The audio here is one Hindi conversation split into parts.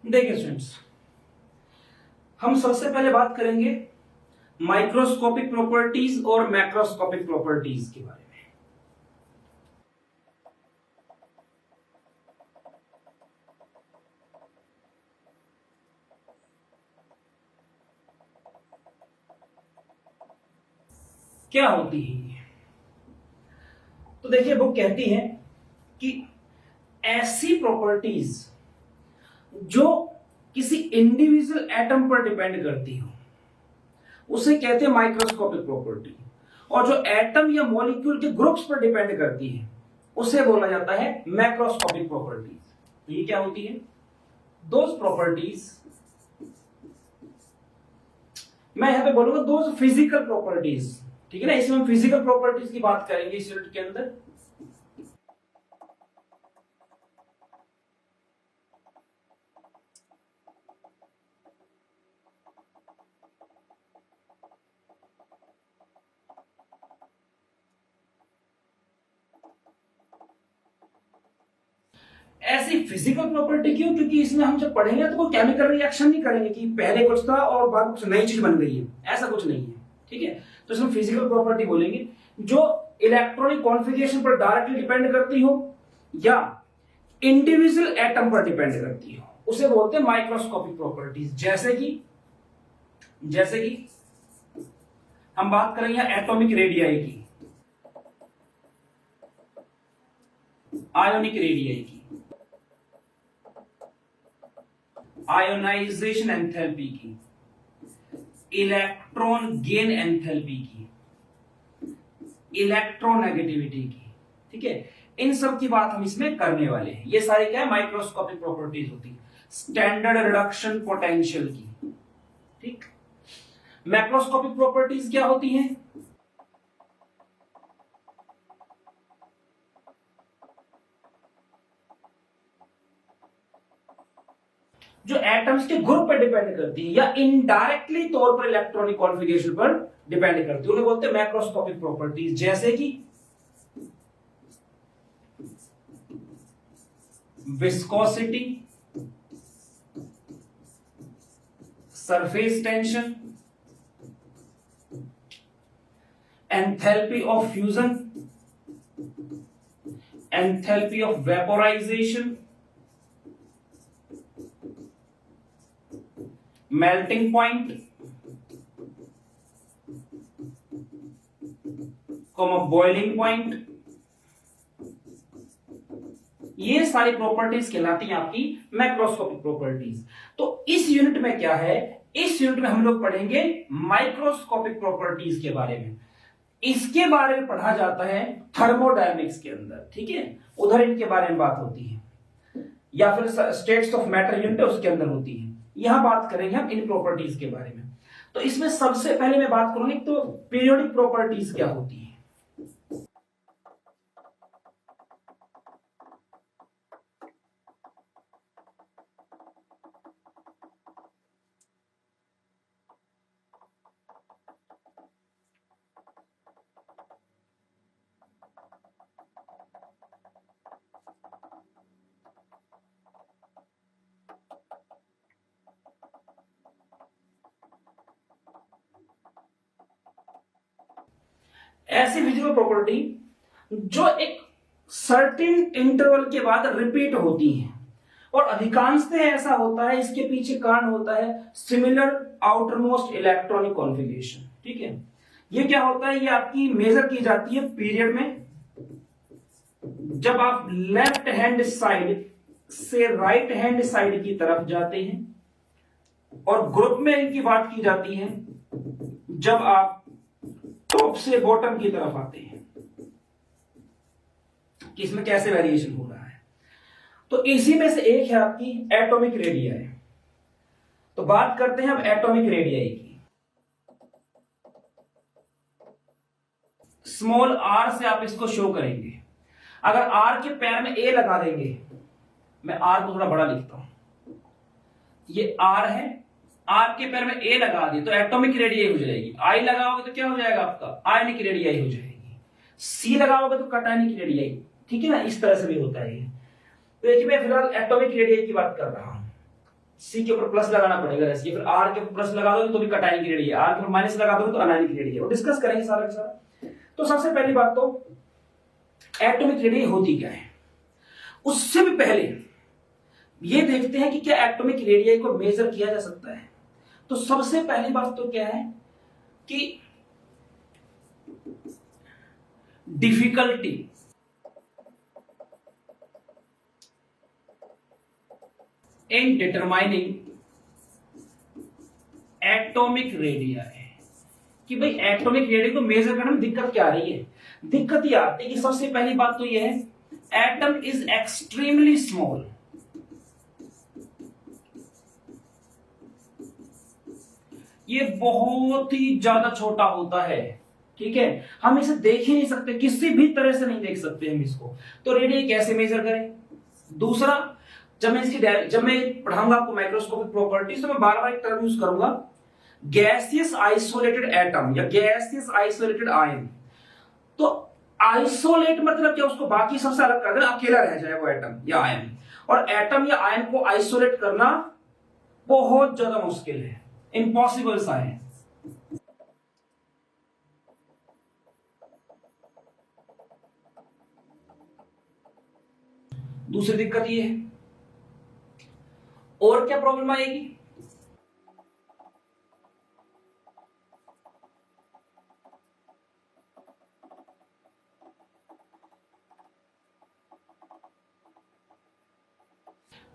देखिए स्टूडेंट्स, हम सबसे पहले बात करेंगे माइक्रोस्कोपिक प्रॉपर्टीज और मैक्रोस्कोपिक प्रॉपर्टीज के बारे में। क्या होती है ये? तो देखिए, बुक कहती है कि ऐसी प्रॉपर्टीज जो किसी इंडिविजुअल एटम पर डिपेंड करती हो उसे कहते हैं माइक्रोस्कोपिक प्रॉपर्टी, और जो एटम या मॉलिक्यूल के ग्रुप्स पर डिपेंड करती है उसे बोला जाता है मैक्रोस्कोपिक प्रॉपर्टीज। तो ये क्या होती है? दोज प्रॉपर्टीज, मैं यहां पे बोलूंगा दोज फिजिकल प्रॉपर्टीज, ठीक है ना। इसमें हम फिजिकल प्रॉपर्टीज की बात करेंगे इस यूनिट के अंदर। ऐसी फिजिकल प्रॉपर्टी क्यों? क्योंकि इसमें हम जब पढ़ेंगे तो कोई केमिकल रिएक्शन नहीं करेंगे कि पहले कुछ था और बाद कुछ नई चीज बन गई है, ऐसा कुछ नहीं है, ठीक है। तो इसमें फिजिकल प्रॉपर्टी बोलेंगे जो इलेक्ट्रॉनिक कॉन्फ़िगरेशन पर डायरेक्टली डिपेंड करती हो या इंडिविजुअल एटम पर डिपेंड करती हो, उसे बोलते हैं माइक्रोस्कोपिक प्रॉपर्टीज। जैसे कि हम बात करेंगे एटॉमिक रेडियाई की, आयोनिक रेडियाई की, आयोनाइजेशन एंथैल्पी की, इलेक्ट्रॉन गेन एंथैल्पी की, इलेक्ट्रोनेगेटिविटी की, ठीक है। इन सब की बात हम इसमें करने वाले हैं। ये सारे क्या है? माइक्रोस्कोपिक प्रॉपर्टीज होती है। स्टैंडर्ड रिडक्शन पोटेंशियल की, ठीक। मैक्रोस्कोपिक प्रॉपर्टीज क्या होती हैं? जो एटम्स के ग्रुप पर डिपेंड करती है या इनडायरेक्टली तौर पर इलेक्ट्रॉनिक कॉन्फ़िगरेशन पर डिपेंड करती है, उन्हें बोलते हैं मैक्रोस्कोपिक प्रॉपर्टीज। जैसे कि viscosity, surface tension, enthalpy of fusion, enthalpy of vaporisation, melting point, boiling point, ये सारी प्रॉपर्टीज कहलाती हैं आपकी मैक्रोस्कोपिक प्रॉपर्टीज। तो इस यूनिट में क्या है? इस यूनिट में हम लोग पढ़ेंगे माइक्रोस्कोपिक प्रॉपर्टीज के बारे में। इसके बारे में पढ़ा जाता है थर्मोडायनेमिक्स के अंदर, ठीक है। उधर इनके बारे में बात होती है, या फिर स्टेट्स ऑफ मैटर यूनिट है उसके अंदर होती है। यहां बात करेंगे हम इन प्रॉपर्टीज के बारे में। तो इसमें सबसे पहले मैं बात करूंगी तो पीरियोडिक प्रॉपर्टीज क्या होती है। ऐसी फिजिकल प्रॉपर्टी जो एक सर्टेन इंटरवल के बाद रिपीट होती है, और अधिकांशतः ऐसा होता है, इसके पीछे कारण होता है सिमिलर आउटरमोस्ट इलेक्ट्रॉनिक कॉन्फ़िगरेशन, ठीक है। ये क्या होता है? ये आपकी मेजर की जाती है पीरियड में, जब आप लेफ्ट हैंड साइड से राइट हैंड साइड की तरफ जाते हैं, और ग्रुप में इनकी बात की जाती है जब आप टॉप से बॉटम की तरफ आते हैं, कि इसमें कैसे वेरिएशन हो रहा है। तो इसी में से एक है आपकी एटॉमिक रेडियाई। तो बात करते हैं अब एटॉमिक रेडियाई की। स्मॉल आर से आप इसको शो करेंगे। अगर आर के पैर में ए लगा देंगे, मैं आर को थोड़ा बड़ा लिखता हूं, ये आर है, आर के पैर में ए लगा दी तो एटॉमिक रेडियाई हो जाएगी। आई लगाओगे तो क्या हो जाएगा आपका? आयनिक रेडियाई हो जाएगी। सी लगाओगे तो कटायनिक रेडियाई, ठीक है ना। इस तरह से भी होता है ये। तो देखिए, मैं फिलहाल एटॉमिक रेडियाई की बात कर रहा हूं। सी के ऊपर प्लस लगाना पड़ेगा ऐसे, फिर आर के ऊपर प्लस लगा दोगे तो भी कटायन की रेडी है, आर के ऊपर माइनस लगा दोगे तो अनायन की रेडी है। वो डिस्कस करेंगे सारा का सारा। तो सबसे पहली बात तो एटॉमिक रेडी होती क्या है, उससे भी पहले ये देखते हैं कि क्या एटॉमिक रेडियस को मेजर किया जा सकता है। तो सबसे पहली बात तो क्या है कि difficulty in determining atomic radius है कि भाई एटॉमिक रेडियस को मेजर करने में दिक्कत क्या आ रही है। दिक्कत ये आती है कि सबसे पहली बात तो ये है एटम इज एक्सट्रीमली स्मॉल। ये बहुत ही ज्यादा छोटा होता है, ठीक है, हम इसे देख ही नहीं सकते, किसी भी तरह से नहीं देख सकते हम इसको। तो रेडियस कैसे मेजर करें। दूसरा, जब मैं पढ़ाऊंगा आपको माइक्रोस्कोपिक प्रॉपर्टीज तो मैं बार बार एक टर्म यूज करूंगा, गैसियस आइसोलेटेड एटम या गैसियस आइसोलेटेड आयन। तो आइसोलेट मतलब क्या, उसको बाकी सबसे अलग कर देना, अकेला रह जाए वो एटम या आयन। और एटम या आयन को आइसोलेट करना बहुत ज्यादा मुश्किल है, इम्पॉसिबल सा है। दूसरी दिक्कत ये है। और क्या प्रॉब्लम आएगी,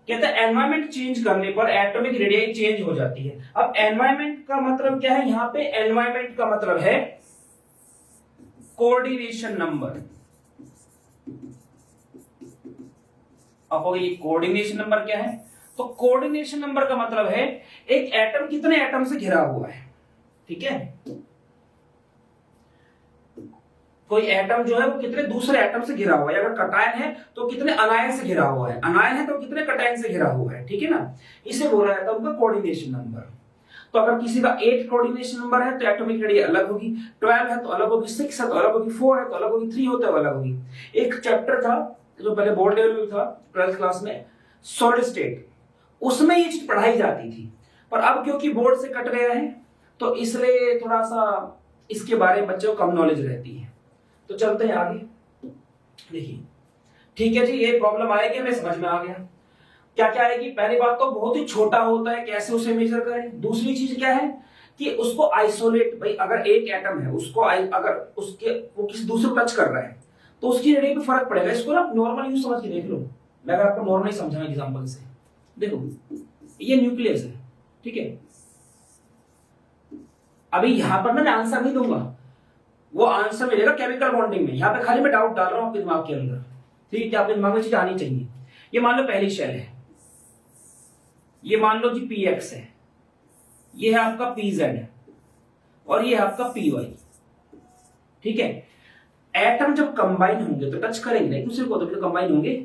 कहते हैं एनवायरमेंट चेंज करने पर एटॉमिक रेडियस चेंज हो जाती है। अब एनवायरमेंट का मतलब क्या है, यहां पे एनवायरमेंट का मतलब है कोऑर्डिनेशन नंबर। अब ये कोऑर्डिनेशन नंबर क्या है, तो कोऑर्डिनेशन नंबर का मतलब है एक एटम कितने एटम से घिरा हुआ है, ठीक है। कोई एटम जो है वो कितने दूसरे एटम से घिरा हुआ है, अगर कटायन है तो कितने अनायन से घिरा हुआ है, अनायन है तो कितने कटायन से घिरा हुआ है, ठीक है ना। इसे बोला जाता है उनका कोऑर्डिनेशन नंबर। तो अगर किसी का 8 कोऑर्डिनेशन नंबर है तो एटॉमिक रेडियस अलग होगी, 12 है तो अलग होगी, 6 है तो अलग होगी, 4 है तो अलग होगी, 3 होता है तो अलग होगी। एक चैप्टर था जो पहले बोर्ड लेवल में था 12th क्लास में, सॉलिड स्टेट, उसमें ये चीज पढ़ाई जाती थी, पर अब क्योंकि बोर्ड से कट गया है तो इसलिए थोड़ा सा इसके बारे में बच्चों को कम नॉलेज रहती है। तो चलते हैं आगे, देखिए, ठीक है जी, ये प्रॉब्लम आएगी, हमें समझ में आ गया क्या क्या आएगी। पहली बात तो बहुत ही छोटा होता है, कैसे उसे मेजर करें। दूसरी चीज क्या है कि उसको आइसोलेट, भाई अगर एक एटम है उसको अगर उसके वो किसी दूसरे को टच कर रहा है तो उसकी रेडियस पे फर्क पड़ेगा। इसको ना नॉर्मल यूज समझ के देख लो, मैं अगर आपको नॉर्मली समझाऊं एग्जांपल से, देखो ये न्यूक्लियस है, ठीक है। अभी यहां पर मैं आंसर नहीं दूंगा, वो आंसर मिलेगा केमिकल बॉन्डिंग में। यहां पे खाली मैं डाउट डाल रहा हूं आपके दिमाग के अंदर, ठीक है, आपके दिमाग में चीज आनी चाहिए। ये मान लो पहली शेल है, ये मान लो जी PX है, ये है आपका PZ और ये है आपका PY, ठीक है। एटम जब कंबाइन होंगे तो टच करेंगे नहीं दूसरे को, तो कंबाइन होंगे,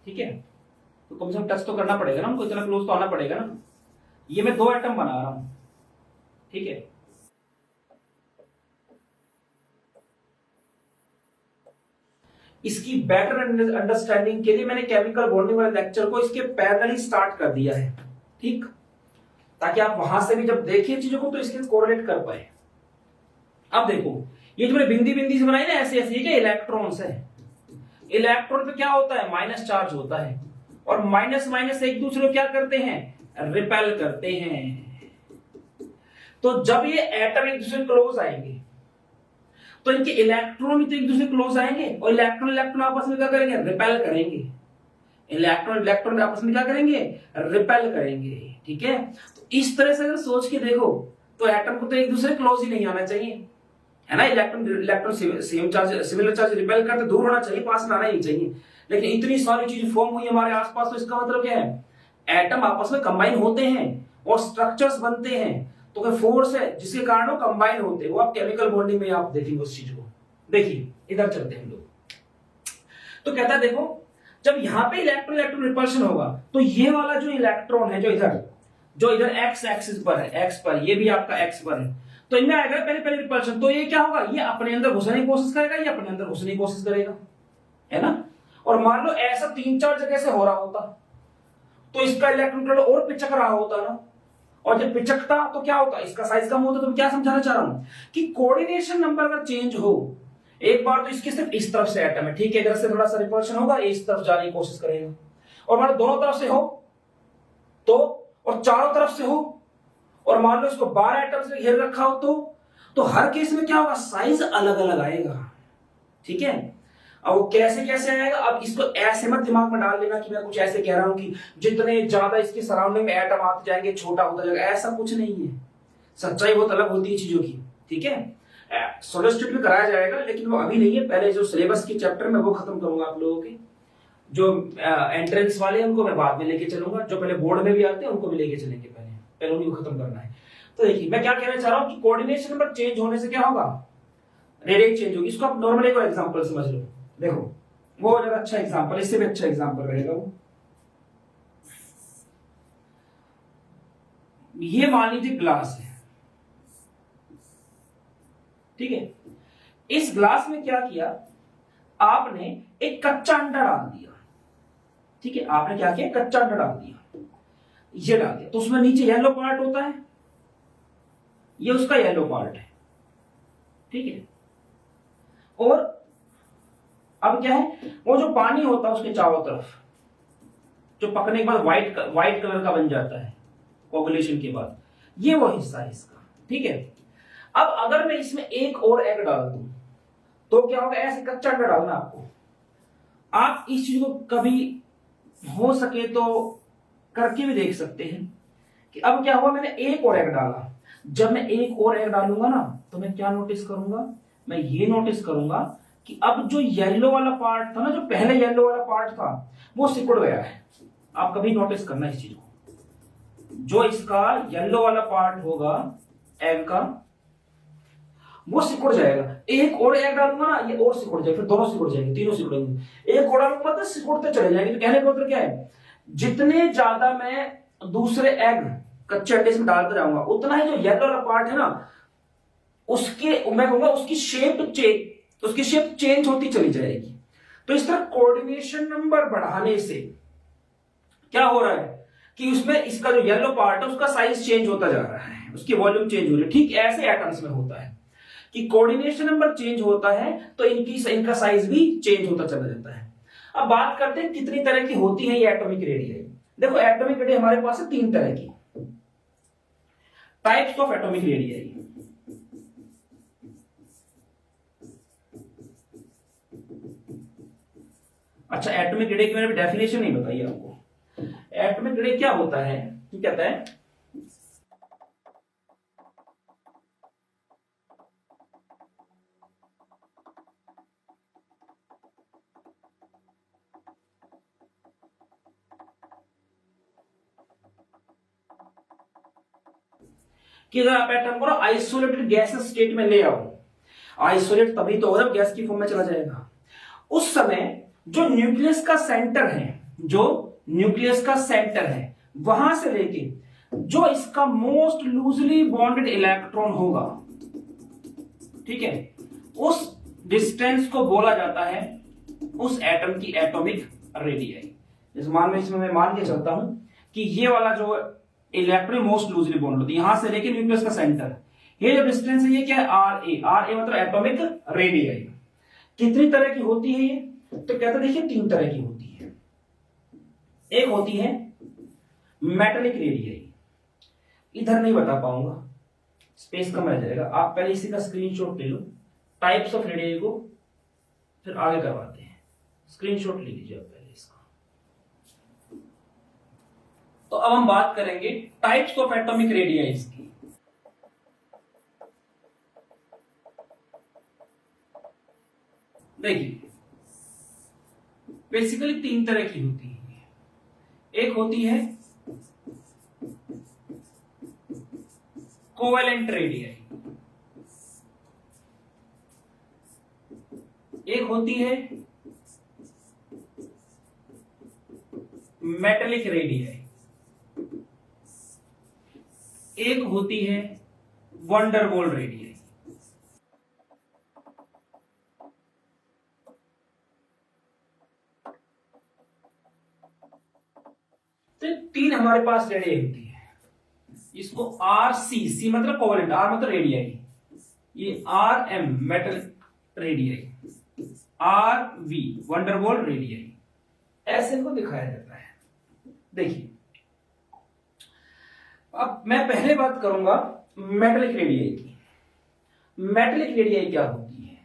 ठीक है। तो कम से कम टच तो करना पड़ेगा ना उनको, इतना क्लोज तो आना पड़ेगा ना। ये मैं 2 एटम बना रहा हूं, ठीक है। इसकी बेटर अंडरस्टैंडिंग के लिए मैंने केमिकल बॉन्डिंग वाले लेक्चर को इसके पैरेलली स्टार्ट कर दिया है, ठीक, ताकि आप वहां से भी जब देखिए चीजों को तो इसके कोरिलेट कर पाए। अब देखो ये जो मैंने बिंदी बिंदी से बनाई ना ऐसे ऐसे, ये इलेक्ट्रॉन्स है। इलेक्ट्रॉन पे क्या होता है, माइनस चार्ज होता है, और माइनस माइनस एक दूसरे को क्या करते हैं, रिपेल करते हैं। तो जब ये एटम एक दूसरे क्लोज आएंगे तो इनके इलेक्ट्रॉन भी तो एक दूसरे क्लोज आएंगे, और इलेक्ट्रॉन इलेक्ट्रॉन आपस में क्या करेंगे, रिपेल करेंगे। इलेक्ट्रॉन इलेक्ट्रॉन आपस में क्या करेंगे, रिपेल करेंगे, ठीक है। तो इस तरह से अगर सोच के देखो तो एटम को तो एक दूसरे क्लोज ही नहीं आना चाहिए, है ना। Electron electron same charge similar charge repel करते दूर होना चाहिए, पास में आना ही चाहिए। लेकिन इतनी सारी चीज फॉर्म हुई हमारे आसपास, तो इसका मतलब क्या है, एटम आपस में कंबाइन होते हैं और स्ट्रक्चर्स बनते हैं। तो कोई फोर्स है जिसके कारण वो कंबाइन होते हैं, वो आप केमिकल बॉन्डिंग में आप देखेंगे उस चीज को। देखिए इधर चलते हैं हम लोग। तो कहता है देखो जब यहां पे इलेक्ट्रॉन इलेक्ट्रॉन रिपल्शन होगा तो ये वाला जो इलेक्ट्रॉन है जो इधर एक्स एक्सिस पर है, एक्स पर, ये भी आपका एक्स पर है, तो इनमें आएगा पहले पहले रिपल्शन। तो ये क्या होगा, ये अपने अंदर घुसने की कोशिश करेगा, ये अपने अंदर घुसने की कोशिश करेगा, है ना। और मान लो ऐसा 3-4 जगह से हो रहा होता तो इसका इलेक्ट्रॉन करंट और पिचक रहा होता ना, और जब पिचकता तो क्या होता, इसका साइज कम होता। तो मैं क्या समझाना चाह रहा हूं कि कोऑर्डिनेशन नंबर अगर चेंज हो, एक बार तो इसकी सिर्फ इस तरफ से एटम है, ठीक है, इधर से थोड़ा सा रिपल्शन होगा, इस तरफ जाने की कोशिश करेगा, और मान लो दोनों तरफ से हो तो, और चारों तरफ से हो, और मान लो इसको 12 एटम से घेर रखा हो तो हर केस में क्या होगा, साइज अलग अलग आएगा, ठीक है। अब वो कैसे कैसे आएगा, अब इसको ऐसे मत दिमाग में डाल लेना कि मैं कुछ ऐसे कह रहा हूं कि जितने ज्यादा इसके सराउंडिंग में एटम आते जाएंगे छोटा होता जाएगा, ऐसा कुछ नहीं है। सच्चाई बहुत अलग होती है चीजों की, ठीक है। सोलर स्टेट में कराया जाएगा, लेकिन वो अभी नहीं है, पहले जो सिलेबस के चैप्टर में वो खत्म करूंगा आप लोगों के। जो एंट्रेंस वाले हैं उनको मैं बाद में लेके चलूंगा, जो पहले बोर्ड में भी आते हैं उनको भी लेके चलेंगे, पहले उन्हीं को खत्म करना है। तो देखिए मैं क्या कहना चाह रहा हूं कि कोऑर्डिनेशन नंबर चेंज होने से क्या होगा, रेडियस चेंज होगी। इसको आप नॉर्मल एक एग्जांपल समझ लो, देखो वो ज्यादा अच्छा एग्जांपल, इससे भी अच्छा एग्जांपल रहेगा वो। ये मान लीजिए ग्लास है, ठीक है। इस ग्लास में क्या किया, आपने एक कच्चा अंडा डाल दिया, ठीक है, आपने क्या किया, कच्चा अंडा डाल दिया, ये डाल दिया, तो उसमें नीचे येलो पार्ट होता है, ये उसका येलो पार्ट है, ठीक है। और अब क्या है, वो जो पानी होता है उसके चारों तरफ, जो पकने के बाद व्हाइट कलर का बन जाता है कोगुलेशन के बाद, ये वो हिस्सा है इसका, ठीक है। अब अगर मैं इसमें एक और एग डाल दूं तो क्या होगा, ऐसे कच्चा अंडा डालना आपको। आप इस चीज को कभी हो सके तो करके भी देख सकते हैं कि अब क्या हुआ, मैंने एक और एग डाला। जब मैं एक और एग डालूंगा ना तो मैं क्या नोटिस करूंगा, मैं ये नोटिस करूंगा कि अब जो येलो वाला पार्ट था ना, जो पहले येलो वाला पार्ट था वो सिकुड़ गया है। आप कभी नोटिस करना इस चीज को, जो इसका येलो वाला पार्ट होगा एग का वो सिकुड़ जाएगा। एक और एग डालूंगा ना, ये और सिकुड़ जाएगा, फिर दोनों सिकुड़ जाएंगे, तीनों सिकुड़ेंगे। एक और डालूंगा तो सिकुड़ते चले जाएंगे। तो कहने का मतलब क्या है, जितने ज्यादा मैं दूसरे एग कच्चे अंडे में डालते जाऊंगा उतना ही जो येलो वाला पार्ट है ना, उसके मैं कहूंगा उसकी शेप चेंज होती चली जाएगी। तो इस तरह कोऑर्डिनेशन नंबर बढ़ाने से क्या हो रहा है कि उसमें इसका जो येलो पार्ट है उसका साइज चेंज होता जा रहा है, उसकी वॉल्यूम चेंज हो रही है। ठीक ऐसे एटम्स में होता है कि कोऑर्डिनेशन नंबर चेंज होता है तो इनका साइज भी चेंज होता चला जाता है। अब बात करते हैं कितनी तरह की होती है ये एटॉमिक रेडियाई। देखो एटॉमिक रेडियाई हमारे पास है 3 तरह की, टाइप्स ऑफ एटॉमिक रेडियाई। अच्छा, एटॉमिक रेडियाई की मैंने डेफिनेशन नहीं बताई आपको। एटॉमिक रेडियाई क्या होता है, क्या कहता है, कि अगर आप एटम को आइसोलेटेड गैस स्टेट में ले आओ, आइसोलेट तभी तो होगा गैस की फॉर्म में चला जाएगा। उस समय जो न्यूक्लियस का सेंटर है, जो न्यूक्लियस का सेंटर है वहां से लेके जो इसका मोस्ट लूजली बॉन्डेड इलेक्ट्रॉन होगा, ठीक है, उस डिस्टेंस को बोला जाता है उस एटम की एटॉमिक रेडियाई। इस मान में इसमें मैं मान के चलता हूं कि ये वाला जो इलेक्ट्रॉन मोस्ट लूजली बॉन्ड होती है यहां से लेके न्यूक्लियस का सेंटर, ये जो डिस्टेंस है ये क्या है, आर ए मतलब एटॉमिक रेडियाई। कितनी तरह की होती है ये, तो कहते देखिए 3 तरह की होती है। एक होती है मेटेलिक रेडियाई, इधर नहीं बता पाऊंगा, स्पेस कम रह जाएगा, आप पहले इसी का स्क्रीनशॉट ले लो टाइप्स ऑफ रेडियाई को, फिर आगे करवाते हैं। स्क्रीनशॉट ले लीजिए आप पहले इसका। तो अब हम बात करेंगे टाइप्स ऑफ एटॉमिक रेडियाईज की। देखिए बेसिकली 3 तरह की होती है। एक होती है कोवेलेंट रेडियाई, एक होती है मेटेलिक रेडियाई, एक होती है वंडरवॉल रेडियाई। तो हमारे पास रेडियस होती है, इसको आर सी मतलब कोवेलेंट, आर मतलब रेडियाई, ये R M metal radii, R V van der Waals radii, ऐसे इनको दिखाया जाता है। देखिए अब मैं पहले बात करूंगा मेटेलिक रेडियाई की। मेटेलिक रेडियाई क्या होती है?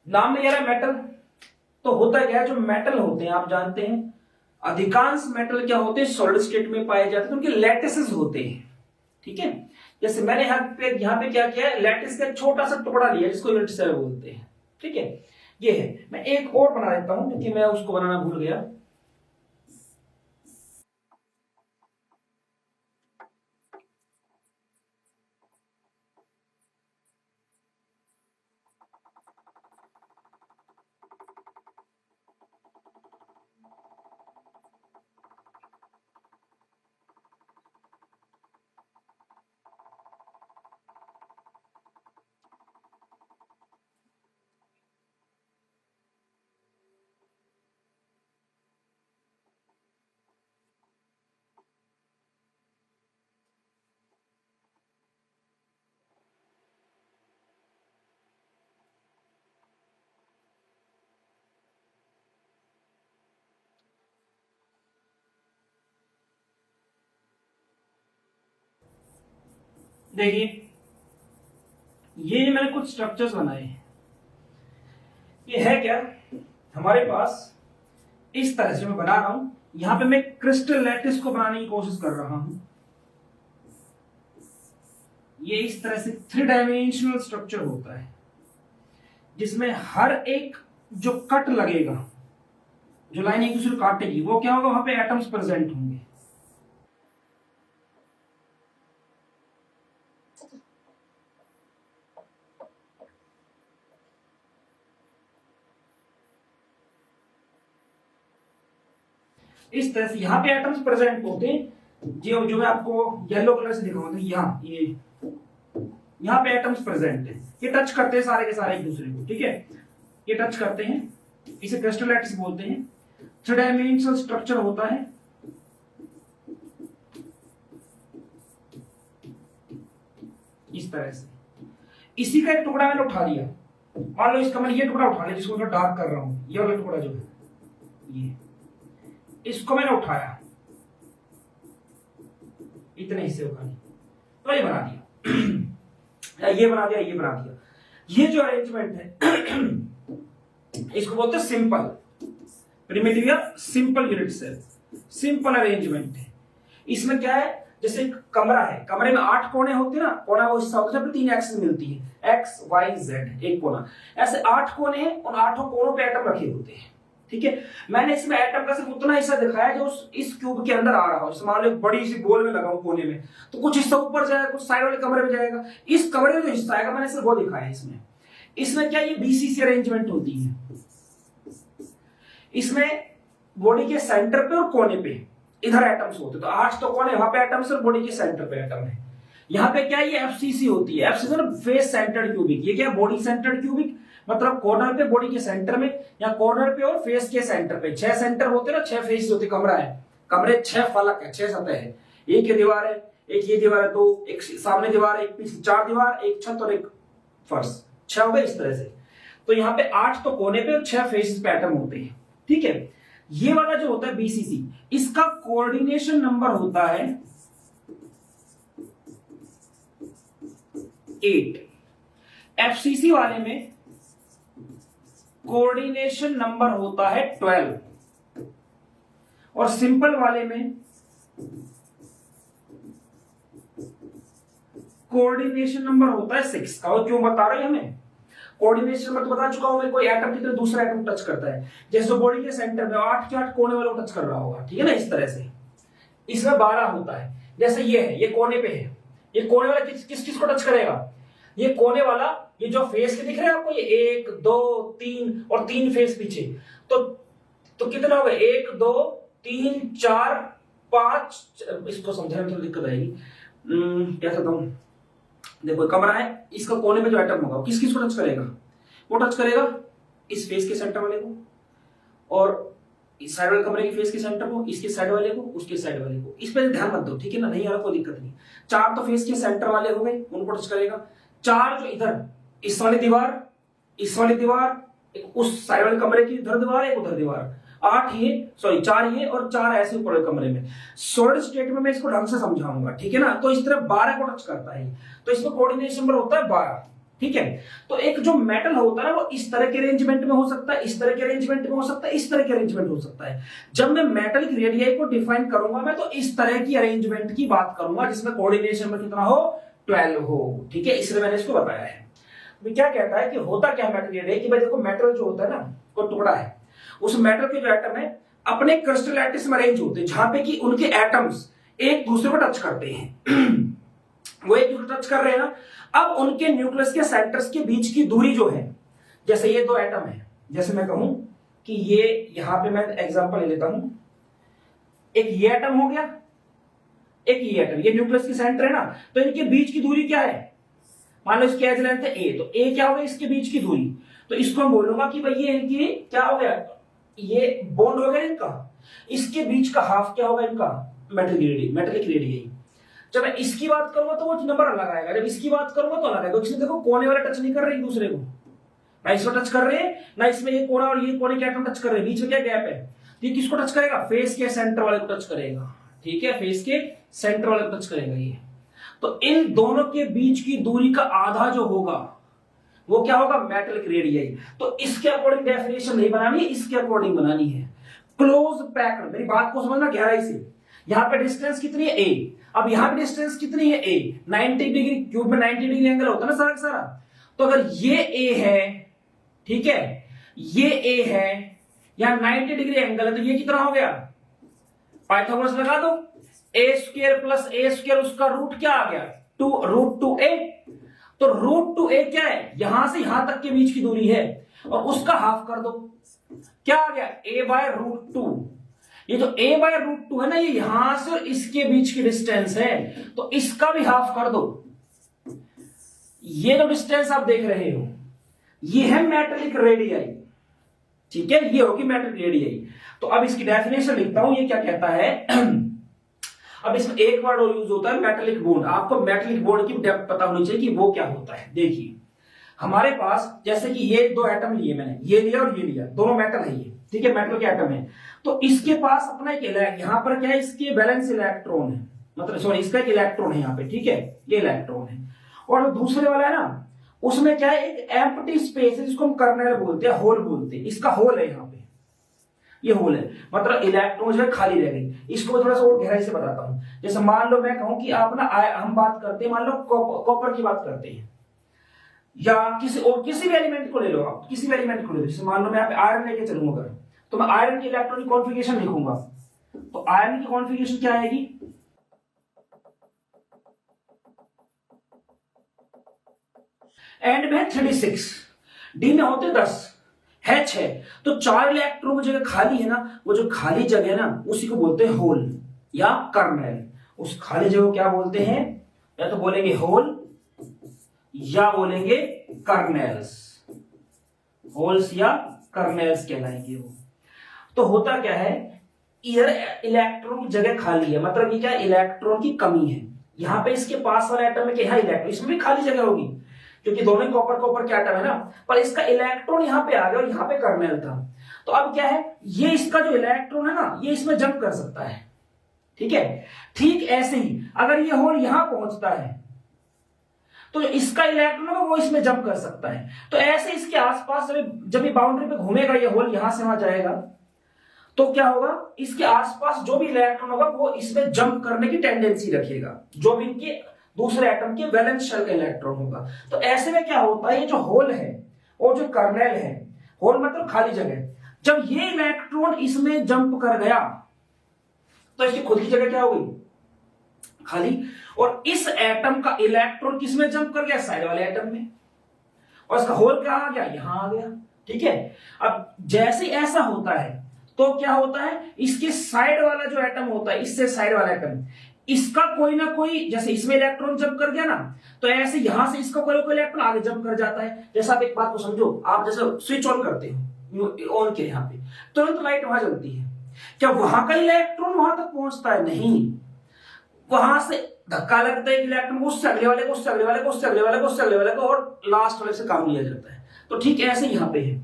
नाम नहीं आ रहा मेटल, तो होता क्या है, जो मेटल होते हैं आप जानते हैं अधिकांश मेटल क्या होते हैं, सॉलिड स्टेट में पाए जाते हैं, तो उनके लैटिसेस होते हैं। ठीक है, जैसे मैंने यहाँ पे क्या किया है, लैटिस का छोटा सा टुकड़ा लिया जिसको यूनिट सेल बोलते हैं। ठीक है, ये है। मैं एक और बना देता हूं क्योंकि मैं उसको बनाना भूल गया। देखिए ये मैंने कुछ स्ट्रक्चर्स बनाए हैं, ये है क्या, हमारे पास इस तरह से मैं बना रहा हूं, यहां पे मैं क्रिस्टल लैटिस को बनाने की कोशिश कर रहा हूं। ये इस तरह से 3 डायमेंशनल स्ट्रक्चर होता है जिसमें हर एक जो कट लगेगा, जो लाइन एक दूसरे को काटेगी, वो क्या होगा, वहां पे एटम्स प्रेजेंट होंगे। इस तरह से यहां पे एटम्स प्रेजेंट होते हैं, जो मैं आपको येलो कलर से दिखाऊंगा, यहाँ ये यहाँ पे एटम्स प्रेजेंट है, ये टच करते हैं सारे के सारे एक दूसरे को। ठीक है, ये टच करते हैं, इसे क्रिस्टल लैटिस बोलते हैं। 3 डायमेंशनल स्ट्रक्चर होता है, इस तरह से। इसी का एक टुकड़ा मैंने उठा लिया, मान लो इसका मैंने ये टुकड़ा उठा लिया जिसको मैं डार्क कर रहा हूं, ये वाला टुकड़ा जो है, ये इसको मैंने उठाया, इतने हिस्से उठाने, तो ये बना दिया ये बना दिया, ये बना दिया। ये जो अरेंजमेंट है इसको बोलते हैं सिंपल प्रिमिटिव या simple unit cell, simple arrangement है। इसमें क्या है, जैसे एक कमरा है, कमरे में 8 कोने होते हैं ना, कोना वो हिस्सा होता है जब 3 एक्सिस मिलती है, एक्स वाई जेड, एक कोना, ऐसे 8 कोने हैं, उन 8 कोनों पे एटम रखे होते हैं। ठीक है, मैंने इसमें एटम का सिर्फ उतना हिस्सा दिखाया जो इस क्यूब के अंदर आ रहा हो। जैसे मान लो एक बड़ी सी गोल में लगाऊं कोने में, तो कुछ हिस्सा ऊपर जाएगा, कुछ साइड वाले कमरे में जाएगा। इस कमरे में जो हिस्सा आएगा मैंने सिर्फ वो दिखाया है इसमें। इसमें क्या, ये बीसीसी अरेंजमेंट होती है। इसमें बॉडी के सेंटर पे और कोने पे इधर एटम्स होते हैं, तो 8 तो कोने, वहां पे एटम्स और बॉडी के सेंटर पे एटम है। यहाँ पे क्या, ये एफसीसी होती है, एफसीसी मतलब फेस सेंटर्ड क्यूबिक। ये क्या, बॉडी सेंटर्ड क्यूबिक, मतलब कॉर्नर पे बॉडी के सेंटर में, या कॉर्नर पे और फेस के सेंटर पे। 6 सेंटर होते ना, 6 फेस होते, कमरा है, कमरे 6 फलक है, 6 सतह है, एक ये दीवार है, एक ये दीवार है, 2 एक सामने दीवार है, एक पीछे, 4 दीवार, एक छत और एक फर्श, 6 हो गए इस तरह से। तो यहाँ पे 8 तो कोने पे और 6 फेस पे एटम होते हैं। ठीक है, ये वाला जो होता है बीसीसी, इसका कोऑर्डिनेशन नंबर होता है 8। एफसीसी वाले में कोऑर्डिनेशन नंबर होता है 12 और सिंपल वाले में कोऑर्डिनेशन नंबर होता है 6 का। और क्यों बता रहे हैं हमें कोऑर्डिनेशन, मैं तो बता चुका हूं, मैं कोई एटम की तरह दूसरा एटम टच करता है, जैसे बॉडी के सेंटर में 8 के 8 कोने वाला टच कर रहा होगा। ठीक है ना, इस तरह से। इसमें 12 होता है, जैसे ये है, ये कोने पे है, ये कोने वाला किस किस को टच करेगा, ये कोने वाला, ये जो फेस के दिख रहे हैं आपको, ये 1 2 3 और 3 फेस पीछे, तो कितना हो गया, 1 2 3 4 5। इसको समझाने में थोड़ी दिक्कत आएगी, क्या कहता हूं, देखो कमरा है, इसका कोने में जो एटम होगा किस किस को टच करेगा, वो टच करेगा इस फेस के सेंटर वाले को, और इस साइड वाले कमरे के फेस के सेंटर को, इसके साइड वाले को, उसके साइड वाले को। इस पर ध्यान मत दो, ठीक है ना, नहीं आ रहा कोई दिक्कत नहीं। 4 तो फेस के सेंटर वाले हो गए, उनको टच करेगा। 4 जो इधर इस वाली दीवार, इस वाली दीवार, एक उस साइड वाले कमरे की इधर दीवार, एक उधर दीवार, 8 ये, सॉरी 4 ये और 4 ऐसे ऊपर वाले कमरे में। सॉलिड स्टेट में मैं इसको ढंग से समझाऊंगा, ठीक है ना। तो इस तरह 12 को टच करता है, तो इसमें कोऑर्डिनेशन नंबर होता है 12, ठीक है। तो एक जो मेटल होता है ना वो इस तरह के अरेंजमेंट में हो सकता है, इस तरह के अरेंजमेंट में हो सकता है, इस तरह के अरेंजमेंट हो सकता है। जब मैं मेटल की रेडियाई को डिफाइन करूंगा मैं, तो इस तरह की अरेंजमेंट की बात करूंगा जिसमें कोऑर्डिनेशन नंबर कितना हो, 12 हो, ठीक है। इसलिए मैंने इसको बताया है। तो क्या कहता है कि होता क्या मेटल रेडियाई, कि भाई देखो मेटल जो होता है ना, वो टुकड़ा है, उस मेटल के जो एटम है अपने क्रिस्टल लैटिस में अरेंज होते हैं, जहां पे कि उनके एटम्स एक दूसरे को टच करते हैं। वो एक दूसरे को टच कर रहे हैं ना। अब उनके न्यूक्लियस के सेंटर्स के बीच की दूरी जो है, जैसे ये 2 एटम है, जैसे मैं कहूं कि ये यहां पे मैं एग्जांपल ले लेता हूं, एक ये एटम हो गया, एक ये एटम, ये न्यूक्लियस के सेंटर है ना, तो इनके बीच की दूरी क्या है, मान लो इसकी एज लेंथ है ए, तो ए क्या हो गया इसके बीच की दूरी, तो इसको हम बोलूंगा कि भाई ये इनकी क्या हो गया, ये बॉन्ड हो गया इनका, इसके बीच का हाफ क्या होगा इनका, मेटलिक रेडियस। जब मैं इसकी बात करूंगा तो वो नंबर अलग आएगा, जब इसकी बात करूंगा तो अलग आएगा। इसमें देखो कोने वाले टच नहीं कर रहे एक दूसरे को, ना इसको टच कर रहे हैं, ना इसमें ये कोना और ये कोने के एटम टच कर रहे हैं, बीच में क्या गैप है। ये किसको टच करेगा, फेस के सेंटर वाले को टच करेगा, ठीक है, फेस के सेंटर वाले को टच करेगा ये। तो इन दोनों के बीच की दूरी का आधा जो होगा वो क्या होगा, मेटलिक रेडियई। तो इसके अकॉर्डिंग डेफिनेशन नहीं बनानी है, इसके अकॉर्डिंग बनानी है। क्लोज पैक्ड, मेरी बात को समझना गहराई से। यहां पे डिस्टेंस कितनी है ए, अब यहां पे डिस्टेंस कितनी है ए, 90 डिग्री, क्यूब में 90 डिग्री एंगल होता है ना सारा सारा। तो अगर ये ए है, ठीक है, ये ए है, यहां 90 डिग्री एंगल है, तो ये कितना हो गया, पाइथागोरस लगा दो, ए स्क्वायर प्लस ए स्क्वायर, उसका रूट क्या आ गया, √2a। तो √2a क्या है, यहां से यहां तक के बीच की दूरी है, और उसका हाफ कर दो, क्या आ गया, a/√2। ये जो a/√2 है ना, ये यहां से इसके बीच की डिस्टेंस है, तो इसका भी हाफ कर दो। ये जो डिस्टेंस आप देख रहे हो ये है मेटलिक रेडियई, ठीक है, ये होगी मेटलिक रेडियई। तो अब इसकी डेफिनेशन लिखता हूं, ये क्या कहता है। अब इसमें एक वर्ड और यूज होता है, मेटलिक बॉन्ड। आपको मेटलिक बॉन्ड की डेप्थ पता होनी चाहिए कि वो क्या होता है। देखिए हमारे पास जैसे कि ये 2 एटम लिए मैंने, ये लिया और ये लिया, दोनों मेटल है ये, ठीक है, मेटल के एटम है। तो इसके पास अपना एक यहां पर क्या है, इसके बैलेंस इलेक्ट्रॉन है, मतलब सॉरी इसका एक इलेक्ट्रॉन है यहां पे, ठीक है, ये इलेक्ट्रॉन है। और दूसरे वाला है ना, उसमें क्या है, एक एम्प्टी स्पेस है जिसको हम कर्नेल बोलते हैं, होल बोलते हैं, इसका होल है यहाँ पे, ये होल है, मतलब इलेक्ट्रॉन जो है खाली रह गई। इसको मैं थोड़ा सा और गहराई से बताता हूं। जैसे मान लो मैं कहूं कि आप ना, हम बात करते हैं, मान लो कॉपर की बात करते हैं, या किसी भी एलिमेंट को ले लो, आप किसी भी एलिमेंट को ले लो। जैसे मान लो मैं यहाँ पे आयरन लेके चलूंगा अगर, तो मैं आयरन की इलेक्ट्रॉनिक कॉन्फ़िगरेशन लिखूंगा, तो आयरन की कॉन्फ़िगरेशन क्या आएगी, एंड में 36, डी में होते 10, H है, तो 4 इलेक्ट्रॉन की जगह खाली है ना, वो जो खाली जगह है ना उसी को बोलते हैं होल या कर्नेल। उस खाली जगह को क्या बोलते हैं, या तो बोलेंगे होल या बोलेंगे कर्नेल्स, होल्स या कर्नेल्स कहलाएंगे वो। तो होता क्या है, इधर इलेक्ट्रॉन की जगह खाली है, मतलब ये क्या, इलेक्ट्रॉन की कमी है। यहां पे इसके पास वाला एटम है कि यहाँ इलेक्ट्रॉन, इसमें भी खाली जगह होगी क्योंकि दोनों कॉपर के एटम है ना, पर इसका इलेक्ट्रॉन यहां पे आ गया और यहां पे कर्नेल था। तो अब क्या है, ये इसका जो इलेक्ट्रॉन है ना, ये इसमें जंप कर सकता है, ठीक है। ठीक ऐसे ही अगर ये होल यहां पहुंचता है तो इसका इलेक्ट्रॉन है वो इसमें जंप कर सकता है। तो ऐसे इसके आसपास जब ये बाउंड्री पे घूमेगा, ये होल यहां से वहां जाएगा, तो क्या होगा, इसके आसपास जो भी इलेक्ट्रॉन होगा वो इसमें जंप करने की टेंडेंसी रखेगा, जो भी इनके दूसरे एटम के वैलेंस शेल का इलेक्ट्रॉन होगा। तो ऐसे में क्या होता है, ये जो होल है और जो कर्नेल है, होल मतलब खाली जगह, जब ये इलेक्ट्रॉन इसमें जंप कर गया तो इसकी खुद की जगह क्या हो गई, खाली, और इस एटम का इलेक्ट्रॉन किसमें जंप कर गया, साइड वाले एटम में, और इसका होल कहां आ गया, यहां आ गया, ठीक है। अब जैसे ऐसा होता है तो क्या होता है, इसके साइड वाला जो एटम होता है, इससे साइड वाला एटम, इसका कोई ना कोई, जैसे इसमें इलेक्ट्रॉन जंप कर गया ना, तो ऐसे यहां से इसका कोई कोई इलेक्ट्रॉन आगे जंप कर जाता है। जैसे आप एक बात को समझो, आप जैसे स्विच ऑन करते हो ऑन के, यहाँ पे तुरंत लाइट वहां जलती है, क्या वहां का इलेक्ट्रॉन वहां तक पहुंचता है? नहीं, वहां से धक्का लगता है इलेक्ट्रॉन उससे अगले वाले को, उससे अगले वाले को, उससे अगले वाले को, उससे अगले वाले को, और लास्ट वाले से काम लिया जाता है। तो ठीक ऐसे यहां पे है।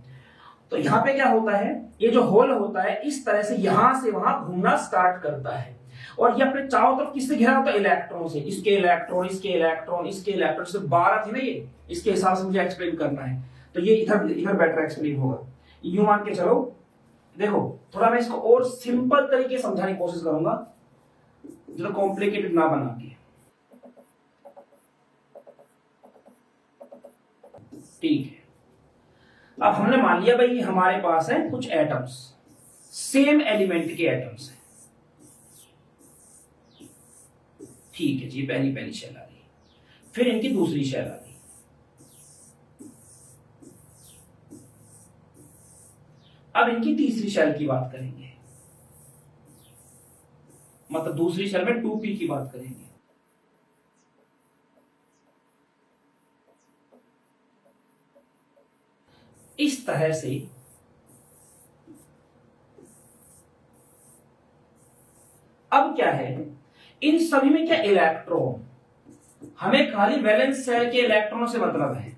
तो यहां पे क्या होता है, ये जो होल होता है इस तरह से यहां से वहां घूमना स्टार्ट करता है, और ये अपने चारों तरफ किससे घिरा होता है? इलेक्ट्रॉन से। इसके इलेक्ट्रॉन, इसके इलेक्ट्रॉन, इसके इलेक्ट्रॉन से 12 थे ना ये, इसके हिसाब से मुझे एक्सप्लेन करना है, तो ये इधर इधर बेटर एक्सप्लेन होगा। यूं मान के चलो, देखो थोड़ा मैं इसको और सिंपल तरीके से समझाने की कोशिश करूंगा, जो कॉम्प्लिकेटेड ना बना के। ठीक है, अब हमने मान लिया भाई हमारे पास है कुछ एटम्स, सेम एलिमेंट के एटम्स हैं। ठीक है जी, पहली शेल आ गई, फिर इनकी दूसरी शेल आ गई। अब इनकी तीसरी शेल की बात करेंगे, मतलब दूसरी शेल में 2p की बात करेंगे। इस तरह से अब क्या है, इन सभी में क्या इलेक्ट्रॉन, हमें खाली वैलेंस शेल के इलेक्ट्रॉनों से मतलब है,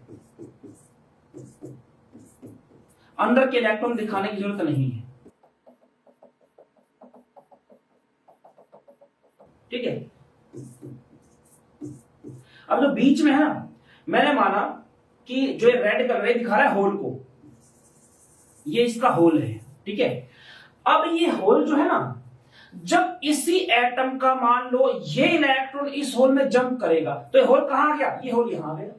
अंदर के इलेक्ट्रॉन दिखाने की जरूरत नहीं है। ठीक है, अब जो बीच में है ना, मैंने माना कि जो रेड कलर दिखा रहा है होल को, ये इसका होल है। ठीक है, अब ये होल जो है ना, जब इसी एटम का मान लो ये इलेक्ट्रॉन इस होल में जंप करेगा, तो ये होल कहां आ गया? ये होल यहां आ गया,